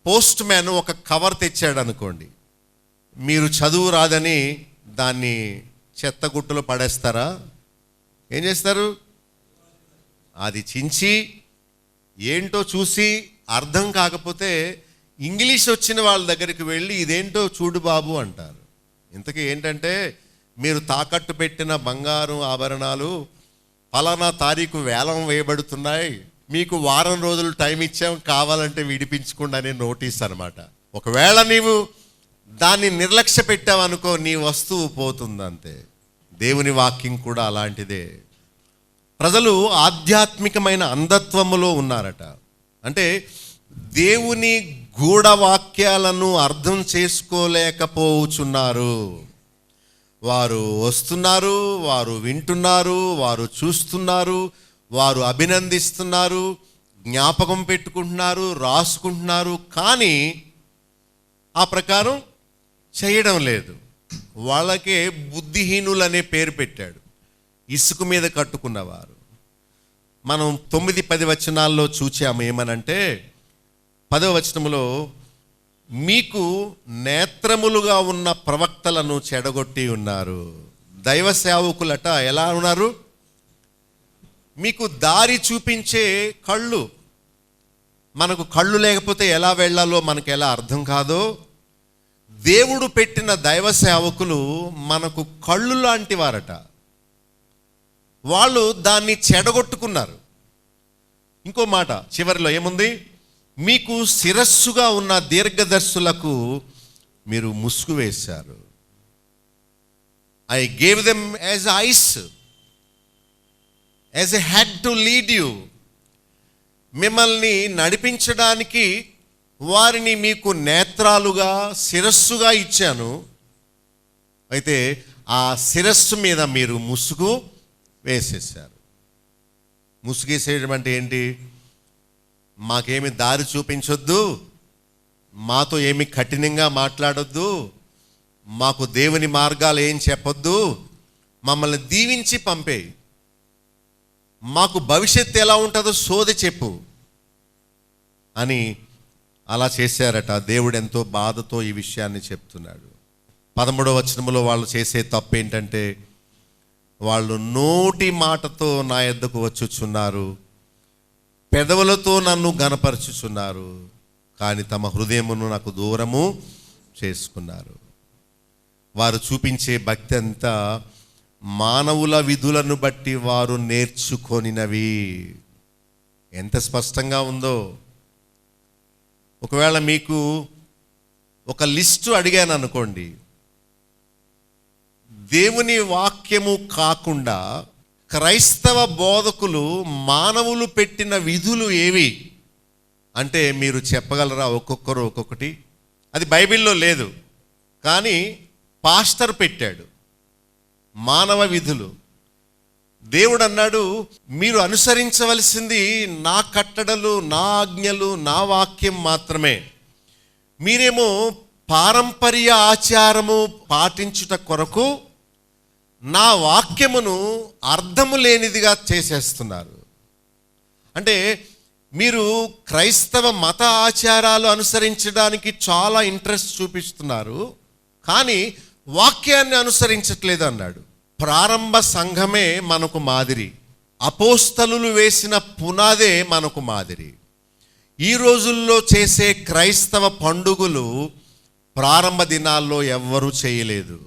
పోస్ట్ మ్యాన్ ఒక కవర్ తెచ్చాడు అనుకోండి, మీరు చదువు రాదని దాన్ని చెత్త గుట్టలో పడేస్తారా? ఏం చేస్తారు? అది చించి ఏంటో చూసి అర్థం కాకపోతే ఇంగ్లీష్ వచ్చిన వాళ్ళ దగ్గరికి వెళ్ళి ఇదేంటో చూడు బాబు అంటారు. ఇంతకీ ఏంటంటే, మీరు తాకట్టు పెట్టిన బంగారం ఆభరణాలు ఫలానా తారీఖు వేలం వేయబడుతున్నాయి, మీకు వారం రోజులు టైం ఇచ్చాం, కావాలంటే విడిపించుకోండి అనే నోటీస్ అనమాట. ఒకవేళ నీవు దాన్ని నిర్లక్ష్య పెట్టావనుకో, నీ వస్తువు పోతుంది అంతే. దేవుని వాక్యం కూడా అలాంటిదే. ప్రజలు ఆధ్యాత్మికమైన అంధత్వములో ఉన్నారట. అంటే దేవుని గూఢవాక్యాలను అర్థం చేసుకోలేకపోవచ్చున్నారు. వారు వస్తున్నారు, వారు వింటున్నారు, వారు చూస్తున్నారు, వారు అభినందిస్తున్నారు, జ్ఞాపకం పెట్టుకుంటున్నారు, రాసుకుంటున్నారు, కానీ ఆ ప్రకారం చేయడం లేదు. వాళ్ళకే బుద్ధిహీనులు అనే పేరు పెట్టాడు. ఇసుక మీద కట్టుకున్నవారు. మనం 9-10 వచనాల్లో చూచాము. ఏమనంటే 10వ వచనములో, మీకు నేత్రములుగా ఉన్న ప్రవక్తలను చెడగొట్టి ఉన్నారు. దైవ సేవకులట ఎలా ఉన్నారు? మీకు దారి చూపించే కళ్ళు. మనకు కళ్ళు లేకపోతే ఎలా వెళ్ళాలో మనకు ఎలా అర్థం కాదో, దేవుడు పెట్టిన దైవ సేవకులు మనకు కళ్ళు లాంటి వారట. వాళ్ళు దాన్ని చెడగొట్టుకున్నారు. ఇంకో మాట చివరిలో ఏముంది? మీకు శిరస్సుగా ఉన్న దీర్ఘదర్శులకు మీరు ముసుగు వేశారు. I gave them as ice, as a head to lead you. మిమ్మల్ని నడిపించడానికి వారిని మీకు నేత్రాలుగా, శిరస్సుగా ఇచ్చాను. అయితే ఆ శిరస్సు మీద మీరు ముసుగు వేసేసారు. ముసుగేసేయడం అంటే ఏంటి? మాకేమి దారి చూపించొద్దు, మాతో ఏమి కఠినంగా మాట్లాడొద్దు, మాకు దేవుని మార్గాలు ఏం చెప్పొద్దు, మమ్మల్ని దీవించి పంపేయి, మాకు భవిష్యత్తు ఎలా ఉంటుందో సోది చెప్పు అని అలా చేశారట. దేవుడు ఎంతో బాధతో ఈ విషయాన్ని చెప్తున్నాడు. 13వ వచనములో వాళ్ళు చేసే తప్పు ఏంటంటే, వాళ్ళు నోటి మాటతో నా యొద్దకు వచ్చుచున్నారు, పెదవులతో నన్ను గనపరచుచున్నారు, కానీ తమ హృదయమును నాకు దూరము చేసుకున్నారు. వారు చూపించే భక్తి అంతా మానవుల విధులను బట్టి వారు నేర్చుకొనినవి. ఎంత స్పష్టంగా ఉందో. ఒకవేళ మీకు ఒక లిస్టు అడిగాను అనుకోండి, దేవుని వాక్యము కాకుండా క్రైస్తవ బోధకులు మానవులు పెట్టిన విధులు ఏవి అంటే మీరు చెప్పగలరా? ఒక్కొక్కరు ఒక్కొక్కటి. అది బైబిల్లో లేదు, కానీ పాస్టర్ పెట్టాడు మానవ విధులు. దేవుడు అన్నాడు, మీరు అనుసరించవలసింది నా కట్టడలు, నా ఆజ్ఞలు, నా వాక్యం మాత్రమే. మీరేమో పారంపర్య ఆచారము పాటించుట కొరకు నా వాక్యమును అర్థము లేనిదిగా చేసేస్తున్నారు. అంటే మీరు క్రైస్తవ మత ఆచారాలు అనుసరించడానికి చాలా ఇంట్రెస్ట్ చూపిస్తున్నారు, కానీ వాక్యాన్ని అనుసరించట్లేదు అన్నాడు. ప్రారంభ సంఘమే మనకు మాదిరి, అపోస్తలులు వేసిన పునాదే మనకు మాదిరి. ఈ రోజుల్లో చేసే క్రైస్తవ పండుగలు ప్రారంభ దినాల్లో ఎవ్వరూ చేయలేదు.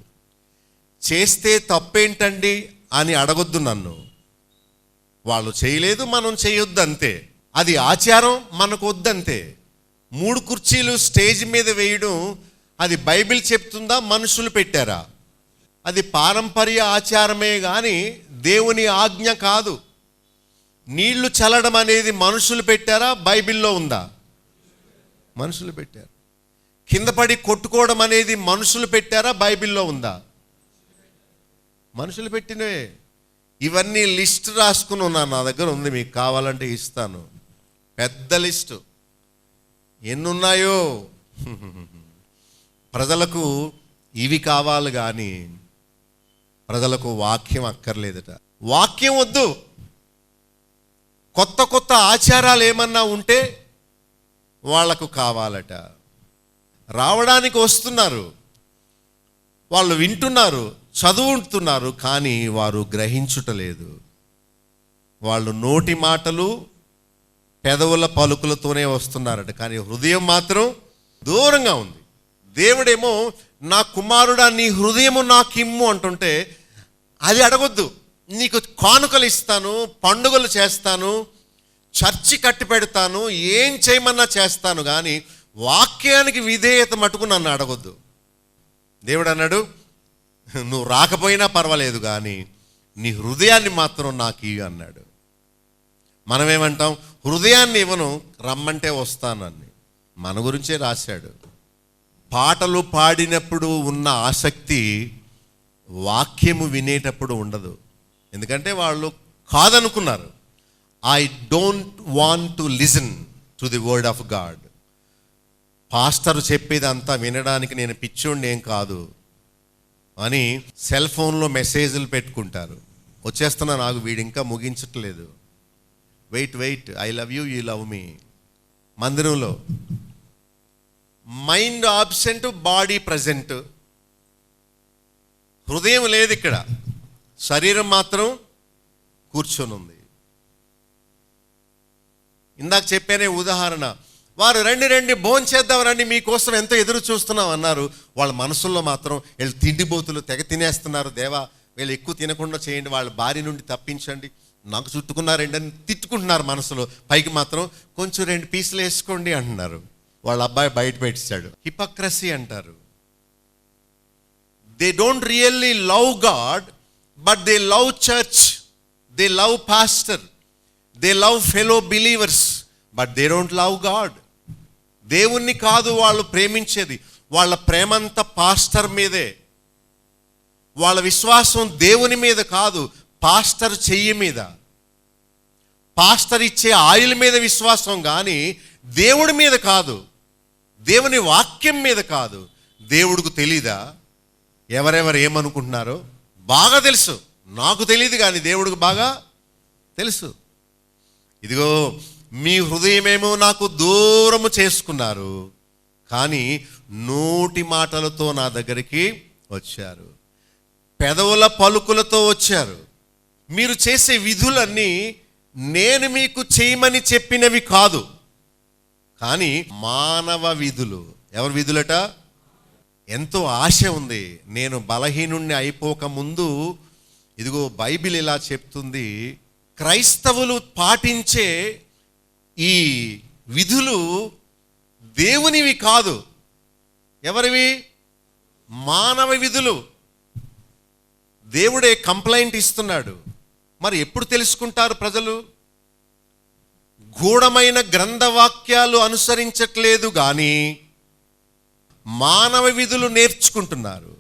చేస్తే తప్పేంటండి అని అడగొద్దు నన్ను. వాళ్ళు చేయలేదు, మనం చేయొద్దు అంతే. అది ఆచారం, మనకు వద్దంతే. 3 కుర్చీలు స్టేజ్ మీద వేయడం అది బైబిల్ చెప్తుందా, మనుషులు పెట్టారా? అది పారంపర్య ఆచారమే కానీ దేవుని ఆజ్ఞ కాదు. నీళ్లు చల్లడం అనేది మనుషులు పెట్టారా, బైబిల్లో ఉందా? మనుషులు పెట్టారు. కింద పడి కొట్టుకోవడం అనేది మనుషులు పెట్టారా, బైబిల్లో ఉందా? మనుషులు పెట్టినవే. ఇవన్నీ లిస్ట్ రాసుకుని ఉన్నాను, నా దగ్గర ఉంది, మీకు కావాలంటే ఇస్తాను. పెద్ద లిస్టు, ఎన్నున్నాయో. ప్రజలకు ఇవి కావాలి కానీ ప్రజలకు వాక్యం అక్కర్లేదట. వాక్యం వద్దు. కొత్త కొత్త ఆచారాలు ఏమన్నా ఉంటే వాళ్లకు కావాలట. రావడానికి వస్తున్నారు, వాళ్ళు వింటున్నారు, చదువుతున్నారు కానీ వారు గ్రహించుటలేదు. వాళ్ళు నోటి మాటలు పెదవుల పలుకులతోనే వస్తున్నారట, కానీ హృదయం మాత్రం దూరంగా ఉంది. దేవుడేమో నా కుమారుడా నీ హృదయము నాకిమ్ము అంటుంటే అది అడగొద్దు. నీకు కానుకలు ఇస్తాను, పండుగలు చేస్తాను, చర్చి కట్టి పెడతాను, ఏం చేయమన్నా చేస్తాను, కానీ వాక్యానికి విధేయత మటుకు నన్ను అడగొద్దు. దేవుడు అన్నాడు, నువ్వు రాకపోయినా పర్వాలేదు కానీ నీ హృదయాన్ని మాత్రం నాకు ఇవ్వు అన్నాడు. మనమేమంటాం, హృదయాన్ని ఇవ్వను, రమ్మంటే వస్తానని. మన గురించే రాశాడు. పాటలు పాడినప్పుడు ఉన్న ఆసక్తి వాక్యము వినేటప్పుడు ఉండదు. ఎందుకంటే వాళ్ళు కాదనుకున్నారు. I don't want to listen to the word of God. Pastor చెప్పేది అంతా వినడానికి నేను పిచ్చోడిని ఏం కాదు అని సెల్ ఫోన్లో మెసేజ్లు పెట్టుకుంటారు. వచ్చేస్తున్నా, నాకు వీడు ఇంకా ముగించట్లేదు, wait I love you, you love me. మందిరంలో మైండ్ ఆబ్సెంట్, బాడీ ప్రజెంట్. హృదయం లేదు ఇక్కడ, శరీరం మాత్రం కూర్చొని ఉంది. ఇందాక చెప్పానే ఉదాహరణ, వారు రండి భోంచేద్దాం రండి, మీకోసం ఎంతో ఎదురు చూస్తున్నాం అన్నారు. వాళ్ళ మనసుల్లో మాత్రం వీళ్ళు తిండిబోతులు తెగ తినేస్తున్నారు, దేవా వీళ్ళు ఎక్కువ తినకుండా చేయండి, వాళ్ళ బారి నుండి తప్పించండి, నాకు చుట్టుకున్నారండి అని తిట్టుకుంటున్నారు మనసులో. పైకి మాత్రం కొంచెం 2 పీసులు వేసుకోండి అంటున్నారు. వాళ్ళ అబ్బాయి బయట పెట్టాడు. హిపోక్రసీ అంటారు. They don't really love God, but they love church, they love pastor, they love fellow believers, but they don't love God. దేవుణ్ణి కాదు వాళ్ళు ప్రేమించేది, వాళ్ళ ప్రేమంతా పాస్టర్ మీదే. వాళ్ళ విశ్వాసం దేవుని మీద కాదు, పాస్టర్ చెయ్యి మీద, పాస్టర్ ఇచ్చే ఆయిల్ మీద విశ్వాసం, కానీ దేవుడి మీద కాదు, దేవుని వాక్యం మీద కాదు. దేవుడికి తెలీదా ఎవరెవరు ఏమనుకుంటున్నారో? బాగా తెలుసు. నాకు తెలియదు కానీ దేవుడికి బాగా తెలుసు. ఇదిగో మీ హృదయమేమో నాకు దూరము చేసుకున్నారు, కానీ నోటి మాటలతో నా దగ్గరికి వచ్చారు, పెదవుల పలుకులతో వచ్చారు. మీరు చేసే విధులన్నీ నేను మీకు చేయమని చెప్పినవి కాదు, కానీ మానవ విధులు. ఎవరి విధులట? ఎంతో ఆశ ఉంది. నేను బలహీనుణ్ణి అయిపోక ముందు ఇదిగో బైబిల్ ఇలా చెప్తుంది, క్రైస్తవులు పాటించే ఈ విధులు దేవునివి కాదు. ఎవరివి? మానవ విధులు. దేవుడే కంప్లైంట్ ఇస్తున్నాడు. మరి ఎప్పుడు తెలుసుకుంటారు ప్రజలు? గూఢమైన గ్రంథవాక్యాలు అనుసరించట్లేదు కానీ మానవ విధులు నేర్చుకుంటున్నారు.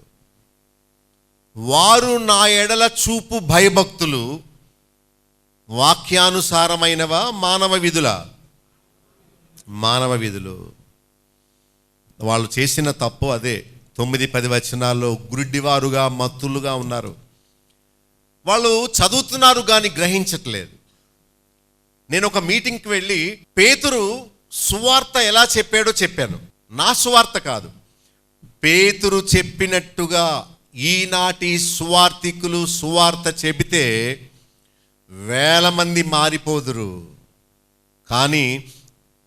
వారు నా ఎడల చూపు భయభక్తులు వాక్యానుసారమైనవా మానవ విధులా? మానవ విధులు. వాళ్ళు చేసిన తప్పు అదే. 9-10 వచనాల్లో గుడ్డివారుగా మత్తులుగా ఉన్నారు. వాళ్ళు చదువుతున్నారు కానీ గ్రహించట్లేదు. నేను ఒక మీటింగ్కి వెళ్ళి పేతురు సువార్త ఎలా చెప్పాడో చెప్పాను. నా సువార్త కాదు, పేతురు చెప్పినట్టుగా ఈనాటి సువార్థికులు సువార్త చెబితే 1000 మంది మారిపోదురు, కానీ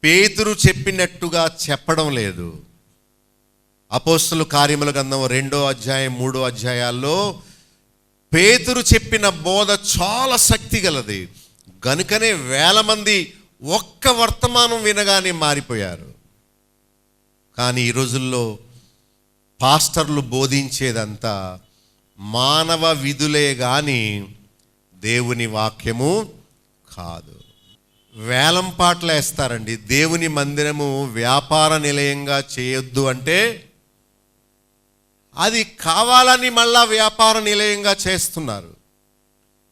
పేతురు చెప్పినట్టుగా చెప్పడం లేదు. అపోస్తల కార్యముల గ్రంథం 2వ అధ్యాయం 3వ అధ్యాయాల్లో పేతురు చెప్పిన బోధ చాలా శక్తి గలది. గనుకనే 1000 మంది ఒక్క వర్తమానం వినగానే మారిపోయారు. కానీ ఈ రోజుల్లో పాస్టర్లు బోధించేదంతా మానవ విధులే కానీ దేవుని వాక్యము కాదు. వేలం పాటలు వేస్తారండి. దేవుని మందిరము వ్యాపార నిలయంగా చేయొద్దు అంటే అది కావాలని మళ్ళా వ్యాపార నిలయంగా చేస్తున్నారు.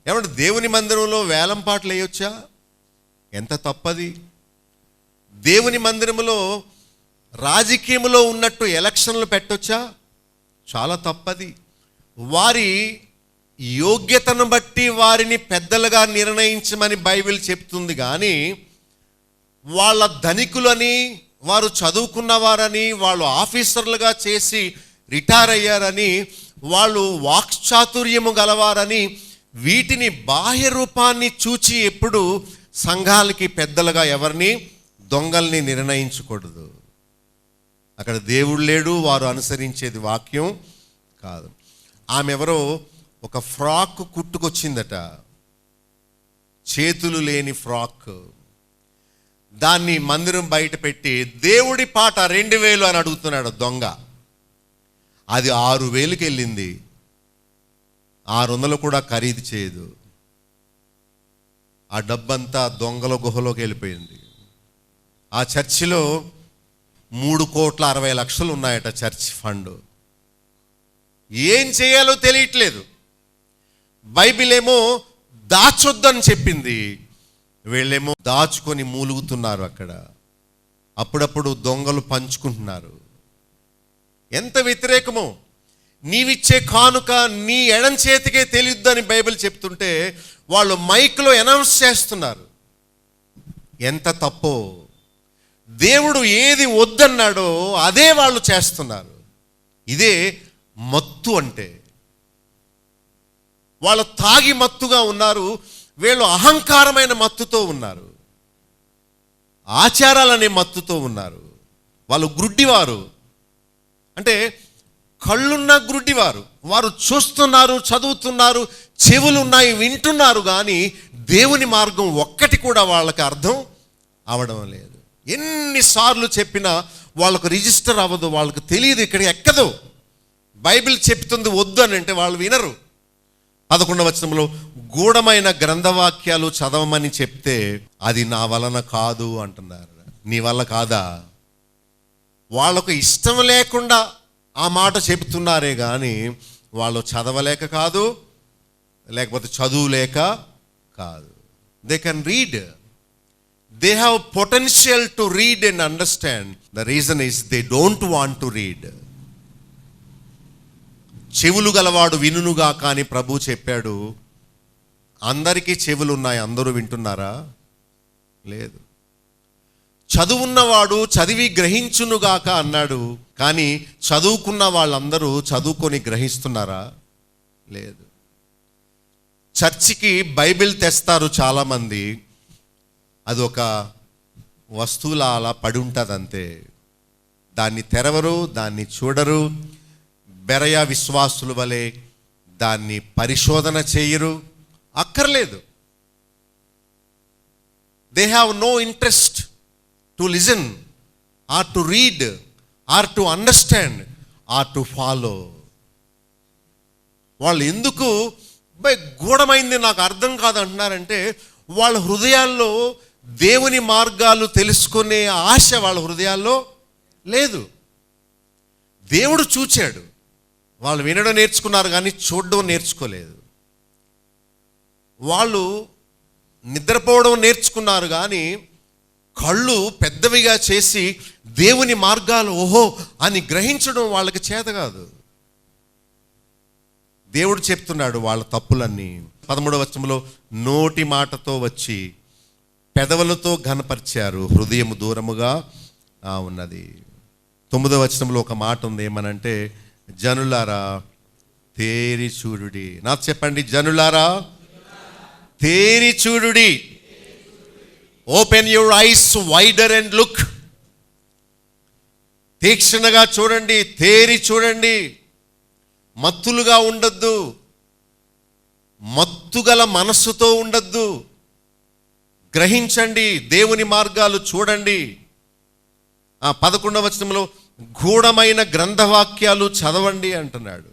ఏమంటే దేవుని మందిరంలో వేలం పాటలు వేయొచ్చా? ఎంత తప్పది. దేవుని మందిరంలో రాజకీయంలో ఉన్నట్టు ఎలక్షన్లు పెట్టొచ్చా? చాలా తప్పది. వారి యోగ్యతను బట్టి వారిని పెద్దలుగా నిర్ణయించమని బైబిల్ చెప్తుంది, కానీ వాళ్ళ ధనికులని, వారు చదువుకున్నవారని, వాళ్ళు ఆఫీసర్లుగా చేసి రిటైర్ అయ్యారని వాళ్ళు వాక్చాతుర్యము గలవారని వీటిని బాహ్య రూపాన్ని చూచి ఎప్పుడు సంఘాలకి పెద్దలుగా ఎవరిని దొంగల్ని నిర్ణయించకూడదు. అక్కడ దేవుడు లేడు, వారు అనుసరించేది వాక్యం కాదు. ఆమె ఎవరో ఒక ఫ్రాక్ కుట్టుకొచ్చిందట, చేతులు లేని ఫ్రాక్. దాన్ని మందిరం బయట పెట్టి దేవుడి పాట 2000 అని అడుగుతున్నాడు దొంగ. అది 6000కి వెళ్ళింది. 600 కూడా ఖరీదు చేయదు. ఆ డబ్బంతా దొంగల గుహలోకి వెళ్ళిపోయింది. ఆ చర్చిలో 3,60,00,000 ఉన్నాయట చర్చ్ ఫండ్. ఏం చేయాలో తెలియట్లేదు. బైబిల్ ఏమో దాచొద్దని చెప్పింది, వీళ్ళేమో దాచుకొని మూలుగుతున్నారు అక్కడ. అప్పుడప్పుడు దొంగలు పంచుకుంటున్నారు. ఎంత వ్యతిరేకమో! నీవిచ్చే కానుక నీ ఎడం చేతికే తెలియద్దని బైబిల్ చెప్తుంటే వాళ్ళు మైక్లో అనౌన్స్ చేస్తున్నారు. ఎంత తప్పో! దేవుడు ఏది వద్దన్నాడో అదే వాళ్ళు చేస్తున్నారు. ఇదే మత్తు అంటే. వాళ్ళు తాగి మత్తుగా ఉన్నారు, వీళ్ళు అహంకారమైన మత్తుతో ఉన్నారు, ఆచారాలనే మత్తుతో ఉన్నారు. వాళ్ళు గ్రుడ్డివారు, అంటే కళ్ళున్న గ్రుడ్డివారు. వారు చూస్తున్నారు, చదువుతున్నారు, చెవులున్నాయి, వింటున్నారు, కానీ దేవుని మార్గం ఒక్కటి కూడా వాళ్ళకి అర్థం అవడం లేదు. ఎన్నిసార్లు చెప్పినా వాళ్ళకు రిజిస్టర్ అవ్వదు, వాళ్ళకు తెలియదు, ఇక్కడ ఎక్కదు. బైబిల్ చెప్తుంది వద్దు అని అంటే వాళ్ళు వినరు. 11వ వచనంలో గూఢమైన గ్రంథవాక్యాలు చదవమని చెప్తే అది నా వలన కాదు అంటున్నారు. నీ వల్ల కాదా? వాళ్ళకు ఇష్టం లేకుండా ఆ మాట చెబుతున్నారే కానీ వాళ్ళు చదవలేక కాదు, లేకపోతే చదువులేక కాదు. They can read, they have potential to read and understand. The reason is they don't want to read. చెవులు గలవాడు వినునుగా కానీ ప్రభు చెప్పాడు. అందరికీ చెవులు ఉన్నాయి, అందరూ వింటున్నారా? లేదు. చదువున్నవాడు చదివి గ్రహించునుగాక అన్నాడు, కానీ చదువుకున్న వాళ్ళందరూ చదువుకొని గ్రహిస్తున్నారా? లేదు. చర్చికి బైబిల్ తెస్తారు చాలామంది, అది ఒక వస్తువులా అలా పడి ఉంటుంది అంతే. దాన్ని తెరవరు, దాన్ని చూడరు. బెరయ విశ్వాసుల వలె దాన్ని పరిశోధన చేయరు, అక్కర్లేదు. They have no interest to listen or to read or to understand or to follow. వాళ్ళు ఎందుకు గూఢమైంది నాకు అర్థం కాదు అంటున్నారంటే వాళ్ళ హృదయాల్లో దేవుని మార్గాలు తెలుసుకునే ఆశ వాళ్ళ హృదయాల్లో లేదు. దేవుడు చూచాడు, వాళ్ళు వినడం నేర్చుకున్నారు కానీ చూడడం నేర్చుకోలేదు. వాళ్ళు నిద్రపోవడం నేర్చుకున్నారు కానీ కళ్ళు పెద్దవిగా చేసి దేవుని మార్గాలు ఓహో అని గ్రహించడం వాళ్ళకి చేత కాదు. దేవుడు చెప్తున్నాడు వాళ్ళ తప్పులన్నీ. 13వ వచనంలో నోటి మాటతో వచ్చి పెదవులతో ఘనపరిచారు, హృదయము దూరముగా ఉన్నది. 9వ వచనంలో ఒక మాట ఉంది, ఏమనంటే జనులారా తేరి చూడుడి. నాకు చెప్పండి, జనులారా తేరి చూడుడి. Open your eyes wider and look. తీక్షణగా చూడండి, తేరి చూడండి. మత్తులుగా ఉండద్దు, మత్తుగల మనస్సుతో ఉండద్దు. గ్రహించండి, దేవుని మార్గాలు చూడండి. 11వ వచనంలో గూఢమైన గ్రంథవాక్యాలు చదవండి అంటున్నాడు.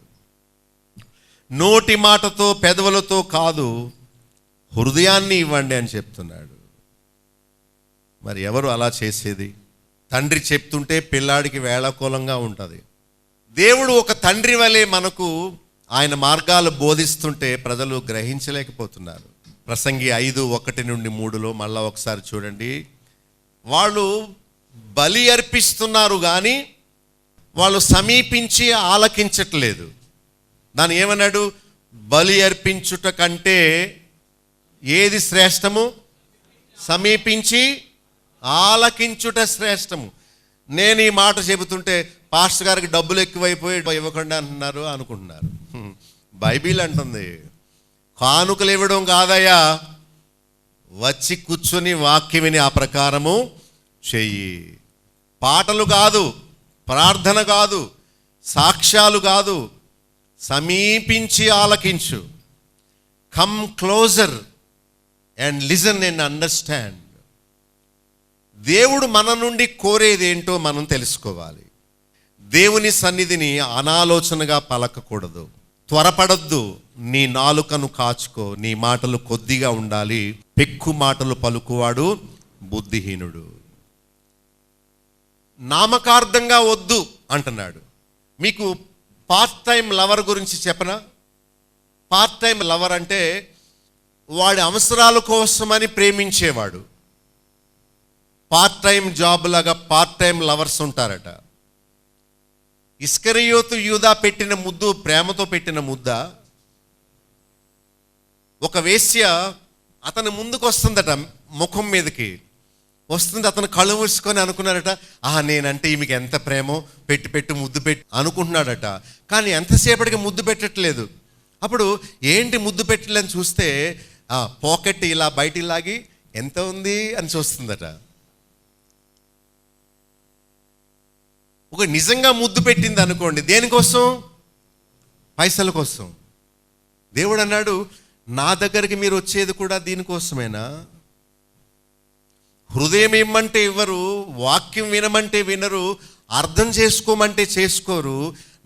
నోటి మాటతో పెదవులతో కాదు, హృదయాన్ని ఇవ్వండి అని చెప్తున్నాడు. మరి ఎవరు అలా చేసేది? తండ్రి చెప్తుంటే పిల్లాడికి వేళాకోళంగా ఉంటుంది. దేవుడు ఒక తండ్రి వలె మనకు ఆయన మార్గాలు బోధిస్తుంటే ప్రజలు గ్రహించలేకపోతున్నారు. ప్రసంగి 5:1-3 మళ్ళా ఒకసారి చూడండి. వాళ్ళు బలి అర్పిస్తున్నారు కానీ వాళ్ళు సమీపించి ఆలకించట్లేదు. దాన్ని ఏమన్నాడు? బలి అర్పించుట కంటే ఏది శ్రేష్టము? సమీపించి ఆలకించుట శ్రేష్టము. నేను ఈ మాట చెబుతుంటే పాస్టర్ గారికి డబ్బులు ఎక్కువైపోయి ఇవ్వకుండా అంటున్నారు అనుకుంటున్నారు. బైబిల్ అంటుంది కానుకలు ఇవ్వడం కాదయ్యా, వచ్చి కూర్చొని వాక్యం విని ఆ ప్రకారము చెయ్యి. పాటలు కాదు, ప్రార్థన కాదు, సాక్ష్యాలు కాదు, సమీపించి ఆలకించు. Come closer and listen and understand. దేవుడు మన నుండి కోరేది ఏంటో మనం తెలుసుకోవాలి. దేవుని సన్నిధిని అనాలోచనగా పలకకూడదు. త్వరపడద్దు, నీ నాలుకను కాచుకో, నీ మాటలు కొద్దిగా ఉండాలి. పెక్కు మాటలు పలుకువాడు బుద్ధిహీనుడు. నామకార్థంగా వద్దు అంటున్నాడు. మీకు పార్ట్ టైం లవర్ గురించి చెప్పనా? పార్ట్ టైం లవర్ అంటే వాడి అవసరాల కోసమని ప్రేమించేవాడు. పార్ట్ టైం జాబ్ లాగా పార్ట్ టైం లవర్స్ ఉంటారట. ఇస్కరియోతు యూదా పెట్టిన ముద్దు ప్రేమతో పెట్టిన ముద్ద. ఒక వేశ్య అతని ముందుకు వస్తుందట, ముఖం మీదకి వస్తుంది. అతను కళ్ళు మూసుకొని అనుకున్నాడట, నేనంటే ఈమెకి ఎంత ప్రేమో, పెట్టి ముద్దు పెట్టి అనుకుంటున్నాడట. కానీ ఎంతసేపటికి ముద్దు పెట్టట్లేదు. అప్పుడు ఏంటి ముద్దు పెట్టలేని చూస్తే పాకెట్ ఇలా బయటికి లాగి ఎంత ఉంది అని చూస్తుందట. ఒక నిజంగా ముద్దు పెట్టింది అనుకోండి, దేనికోసం? పైసల కోసం. దేవుడు అన్నాడు, నా దగ్గరికి మీరు వచ్చేది కూడా దీనికోసమేనా? హృదయం ఇమ్మంటే ఇవ్వరు, వాక్యం వినమంటే వినరు, అర్థం చేసుకోమంటే చేసుకోరు,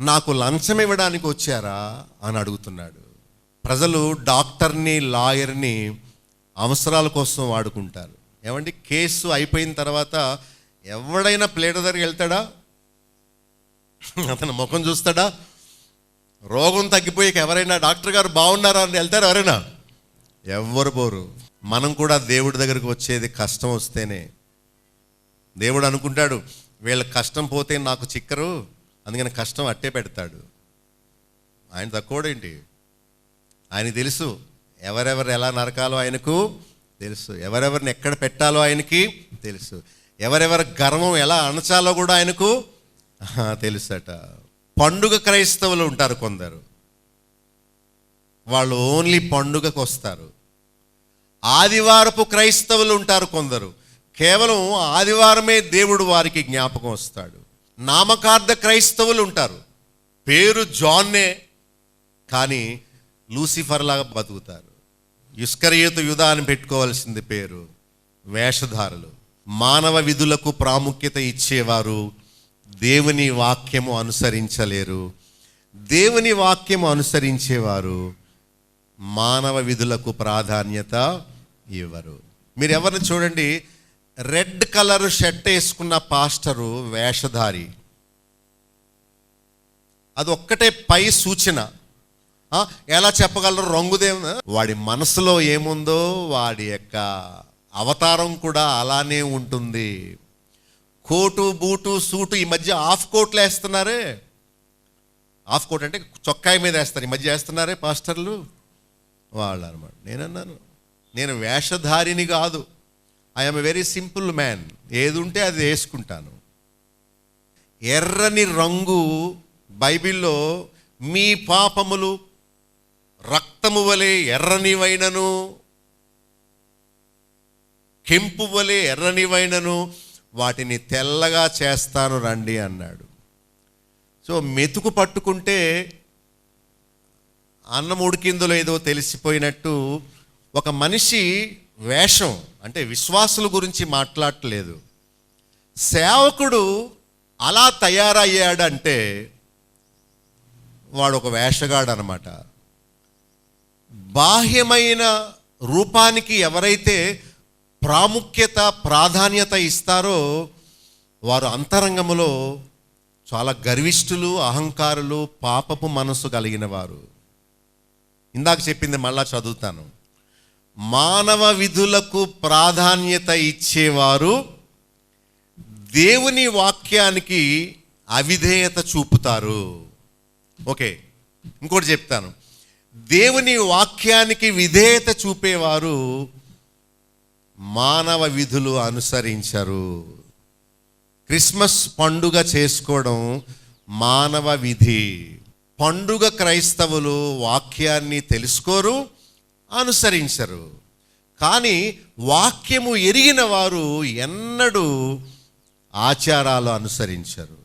నాకు లంచం ఇవ్వడానికి వచ్చారా అని అడుగుతున్నాడు. ప్రజలు డాక్టర్ని, లాయర్ని అవసరాల కోసం వాడుకుంటారు. ఏమండి, కేసు అయిపోయిన తర్వాత ఎవడైనా ప్లేటర్ దగ్గరికి వెళ్తాడా? అతని ముఖం చూస్తాడా? రోగం తగ్గిపోయాక ఎవరైనా డాక్టర్ గారు బాగున్నారా అని వెళ్తారు ఎవరైనా? ఎవ్వరు పోరు. మనం కూడా దేవుడి దగ్గరికి వచ్చేది కష్టం వస్తేనే. దేవుడు అనుకుంటాడు, వీళ్ళ కష్టం పోతే నాకు చిక్కరు, అందుకని కష్టం అట్టే పెడతాడు. ఆయన తక్కువడేంటి? ఆయనకి తెలుసు ఎవరెవరు ఎలా నరకాలో ఆయనకు తెలుసు, ఎవరెవరిని ఎక్కడ పెట్టాలో ఆయనకి తెలుసు, ఎవరెవరి గర్వం ఎలా అణచాలో కూడా ఆయనకు తెలుసట. పండుగ క్రైస్తవులు ఉంటారు కొందరు, వాళ్ళు ఓన్లీ పండుగకు వస్తారు. ఆదివారపు క్రైస్తవులు ఉంటారు కొందరు, కేవలం ఆదివారమే దేవుడు వారికి జ్ఞాపకం వస్తాడు. నామకార్థ క్రైస్తవులు ఉంటారు, పేరు జాన్నే కానీ లూసిఫర్ లాగా బతుకుతారు. ఇస్కరియోతు యూదా అని పెట్టుకోవాల్సింది పేరు. వేషధారులు, మానవ విధులకు ప్రాముఖ్యత ఇచ్చేవారు దేవుని వాక్యము అనుసరించలేరు. దేవుని వాక్యము అనుసరించేవారు మానవ విధులకు ప్రాధాన్యత ఇవ్వరు. మీరు ఎవరిని చూడండి, రెడ్ కలర్ షర్ట్ వేసుకున్న పాస్టరు వేషధారి, అది ఒక్కటే పై సూచన. ఎలా చెప్పగలరు? రంగుదేమో, వాడి మనసులో ఏముందో వాడి యొక్క అవతారం కూడా అలానే ఉంటుంది. కోటు, బూటు, సూటు, ఈ మధ్య ఆఫ్ కోట్లు వేస్తున్నారే. ఆఫ్ కోట్ అంటే చొక్కాయి మీద వేస్తారు, ఈ మధ్య వేస్తున్నారే పాస్టర్లు, వాళ్ళు అనమాట. నేనన్నాను, నేను వేషధారిని కాదు, I'm a very simple man. ఏది ఉంటే అది వేసుకుంటాను. ఎర్రని రంగు బైబిల్లో మీ పాపములు రక్తము వలె ఎర్రనివైనను, కెంపు వలె ఎర్రనివైనను వాటిని తెల్లగా చేస్తాను రండి అన్నాడు. సో మెతుకు పట్టుకుంటే అన్నం ఉడికిందో లేదో తెలిసిపోయినట్టు ఒక మనిషి వేషం అంటే విశ్వాసుల గురించి మాట్లాడట్లేదు. సేవకుడు అలా తయారయ్యాడంటే వాడు ఒక వేషగాడు అనమాట. బాహ్యమైన రూపానికి ఎవరైతే ప్రాముఖ్యత, ప్రాధాన్యత ఇస్తారో వారు అంతరంగములో చాలా గర్విష్ఠులు, అహంకారులు, పాపపు మనసు కలిగిన వారు. ఇందాక చెప్పింది మళ్ళా చదువుతాను. మానవ విధులకు ప్రాధాన్యత ఇచ్చేవారు దేవుని వాక్యానికి అవిధేయత చూపుతారు. ఓకే, ఇంకోటి చెప్తాను. దేవుని వాక్యానికి విధేయత చూపేవారు మానవ విధులు అనుసరించరు. క్రిస్మస్ పండుగ చేసుకోవడం మానవ విధి. పండుగ క్రైస్తవులు వాక్యాన్ని తెలుసుకోరు, అనుసరించరు. కానీ వాక్యము ఎరిగిన వారు ఎన్నడూ ఆచారాలు అనుసరించరు.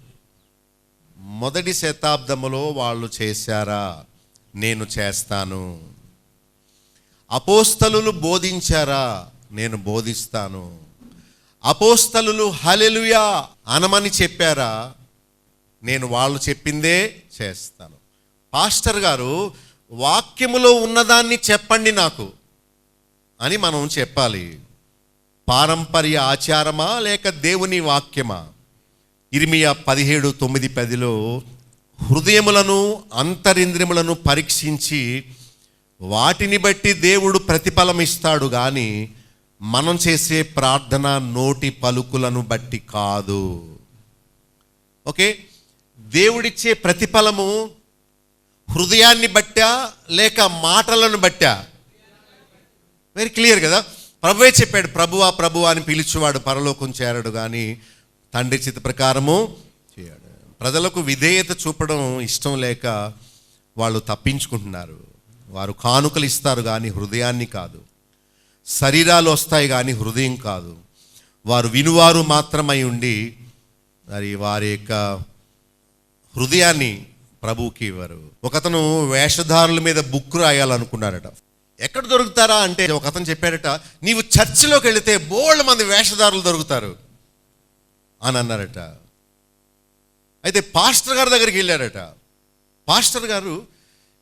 మొదటి శతాబ్దములో వాళ్ళు చేశారా? నేను చేస్తాను. అపోస్తలులు బోధించారా? నేను బోధిస్తాను. అపోస్తలులు హల్లెలూయా అనమని చెప్పారా? నేను వాళ్ళు చెప్పిందే చేస్తాను. పాస్టర్ గారు వాక్యములో ఉన్నదాన్ని చెప్పండి నాకు అని మనం చెప్పాలి. పారంపర్య ఆచారమా లేక దేవుని వాక్యమా? ఇర్మియా 17:9-10 హృదయములను అంతరింద్రియములను పరీక్షించి వాటిని బట్టి దేవుడు ప్రతిఫలం ఇస్తాడు కానీ మనం చేసే ప్రార్థన నోటి పలుకులను బట్టి కాదు. ఓకే, దేవుడిచ్చే ప్రతిఫలము హృదయాన్ని బట్టా లేక మాటలను బట్టా? వెరీ క్లియర్ కదా. ప్రభువే చెప్పాడు, ప్రభువా ప్రభువా అని పిలిచేవాడు పరలోకం చేరడు కానీ తండ్రి చిత్త ప్రకారము చేయడు. ప్రజలకు విధేయత చూపడం ఇష్టం లేక వాళ్ళు తప్పించుకుంటున్నారు. వారు కానుకలు ఇస్తారు కానీ హృదయాన్ని కాదు. శరీరాలు వస్తాయి కానీ హృదయం కాదు. వారు వినువారు మాత్రమై ఉండి మరి వారి యొక్క హృదయాన్ని ప్రభువుకి ఇవ్వరు. ఒకతను వేషధారుల మీద బుక్ రాయాలనుకున్నారట. ఎక్కడ దొరుకుతారా అంటే ఒకతను చెప్పాడట, నీవు చర్చిలోకి వెళితే బోల్డ్ మంది వేషధారులు దొరుకుతారు అని అన్నారట. అయితే పాస్టర్ గారి దగ్గరికి వెళ్ళారట. పాస్టర్ గారు,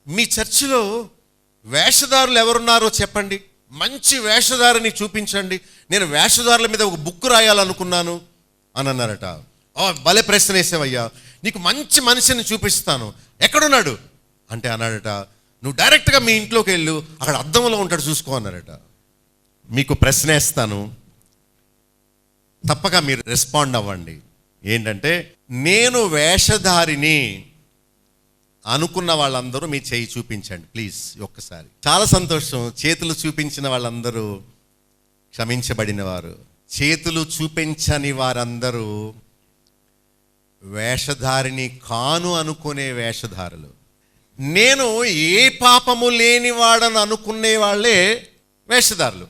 మీ చర్చిలో వేషధారులు ఎవరున్నారో చెప్పండి, మంచి వేషధారిని చూపించండి, నేను వేషధారుల మీద ఒక బుక్ రాయాలనుకున్నాను అని అన్నారట. భలే ప్రశ్న వేసావయ్యా, నీకు మంచి మనిషిని చూపిస్తాను, ఎక్కడున్నాడు అంటే అన్నాడట, నువ్వు డైరెక్ట్గా మీ ఇంట్లోకి వెళ్ళు, అక్కడ అద్దంలో ఉంటాడు చూసుకో అన్నారట. మీకు ప్రశ్న వేస్తాను, తప్పక మీరు రెస్పాండ్ అవ్వండి. ఏంటంటే, నేను వేషధారిని అనుకున్న వాళ్ళందరూ మీ చేయి చూపించండి ప్లీజ్ ఒక్కసారి. చాలా సంతోషం, చేతులు చూపించిన వాళ్ళందరూ క్షమించబడిన వారు. చేతులు చూపించని వారందరూ వేషధారిని కాను అనుకునే వేషధారులు. నేను ఏ పాపము లేనివాడని అనుకునే వాళ్ళే వేషధారులు.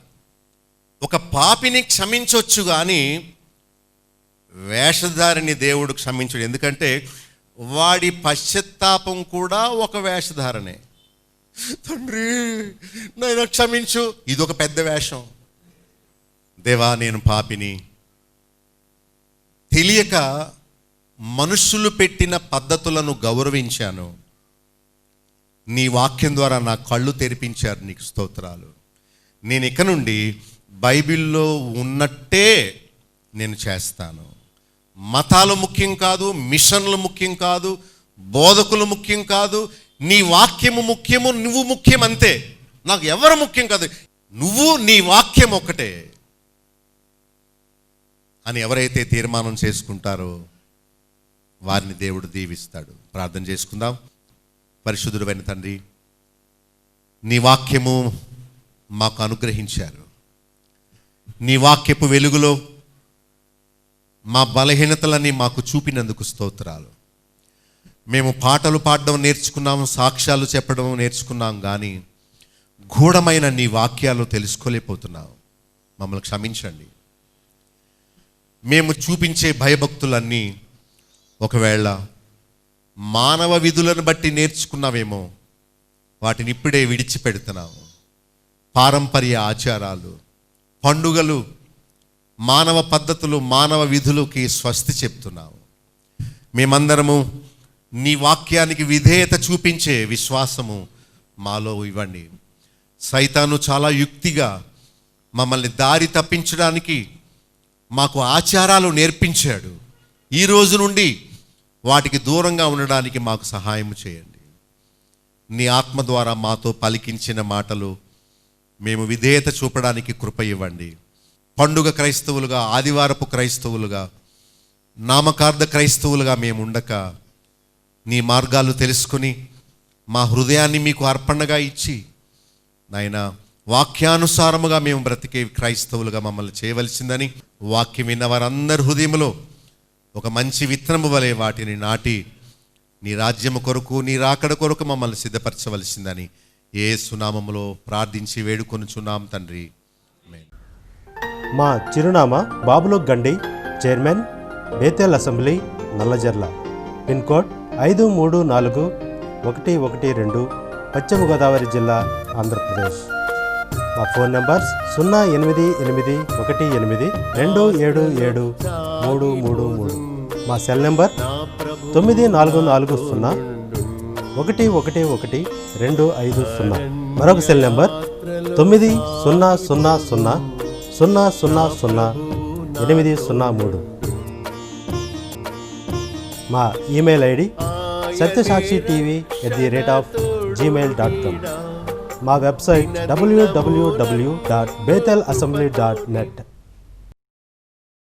ఒక పాపిని క్షమించవచ్చు కానీ వేషధారిని దేవుడు క్షమించడు. ఎందుకంటే వాడి పశ్చాత్తాపం కూడా ఒక వేషధారణే. తండ్రి నన్ను క్షమించు, ఇదొక పెద్ద వేషం. దేవా నేను పాపిని. తెలియక మనుషులు పెట్టిన పద్ధతులను గౌరవించాను, నీ వాక్యం ద్వారా నా కళ్ళు తెరిపించారు, నీకు స్తోత్రాలు. నేను ఇక నుండి బైబిల్లో ఉన్నట్టే నేను చేస్తాను. మతాలు ముఖ్యం కాదు, మిషన్లు ముఖ్యం కాదు, బోధకులు ముఖ్యం కాదు, నీ వాక్యము ముఖ్యము, నువ్వు ముఖ్యం అంతే. నాకు ఎవరు ముఖ్యం కాదు, నువ్వు నీ వాక్యం ఒక్కటే అని ఎవరైతే తీర్మానం చేసుకుంటారో వారిని దేవుడు దీవిస్తాడు. ప్రార్థన చేసుకుందాం. పరిశుద్ధుడైన తండ్రి, నీ వాక్యము మాకు అనుగ్రహించారు. నీ వాక్యపు వెలుగులో మా బలహీనతలని మాకు చూపినందుకు స్తోత్రాలు. మేము పాటలు పాడడం నేర్చుకున్నాము, సాక్ష్యాలు చెప్పడం నేర్చుకున్నాం, కానీ గూఢమైన నీ వాక్యాలు తెలుసుకోలేకపోతున్నాం. మమ్మల్ని క్షమించండి. మేము చూపించే భయభక్తులన్నీ ఒకవేళ మానవ విధులను బట్టి నేర్చుకున్నావేమో, వాటిని ఇప్పుడే విడిచిపెడుతున్నాము. పారంపర్య ఆచారాలు, పండుగలు, మానవ పద్ధతులు, మానవ విధులకి స్వస్తి చెప్తున్నాము. మేమందరము నీ వాక్యానికి విధేయత చూపించే విశ్వాసము మాలో ఇవ్వండి. సైతాను చాలా యుక్తిగా మమ్మల్ని దారి తప్పించడానికి మాకు ఆచారాలు నేర్పించాడు. ఈ రోజు నుండి వాటికి దూరంగా ఉండడానికి మాకు సహాయం చేయండి. నీ ఆత్మ ద్వారా మాతో పలికించిన మాటలు మేము విధేయత చూపడానికి కృప ఇవ్వండి. పండుగ క్రైస్తవులుగా, ఆదివారపు క్రైస్తవులుగా, నామకార్థ క్రైస్తవులుగా మేము ఉండక నీ మార్గాలు తెలుసుకుని మా హృదయాన్ని మీకు అర్పణగా ఇచ్చి నాయనా వాక్యానుసారముగా మేము బ్రతికే క్రైస్తవులుగా మమ్మల్ని చేయవలసిందని వాక్యం విన్న వారందరి హృదయంలో ఒక మంచి విత్తనము వలె వాటిని నాటి నీ రాజ్యము కొరకు నీ రాకడ కొరకు మమ్మల్ని సిద్ధపరచవలసిందని యేసు నామములో ప్రార్థించి వేడుకొనుచున్నాం తండ్రి. ఆమేన్. మా చిరునామా బాబులో గండి, chairman, Bethel assembly, Nallajerla. Pin code 534112, పశ్చిమ గోదావరి జిల్లా, ఆంధ్రప్రదేశ్. మా ఫోన్ నంబర్స్ 088118277333. మా సెల్ నెంబర్ 9440111250. మరొక సెల్ నెంబర్ 9000000803. మా ఈమెయిల్ ఐడి satyasakshi.tv@gmail.com. మా వెబ్సైట్ www.bethelassembly.net.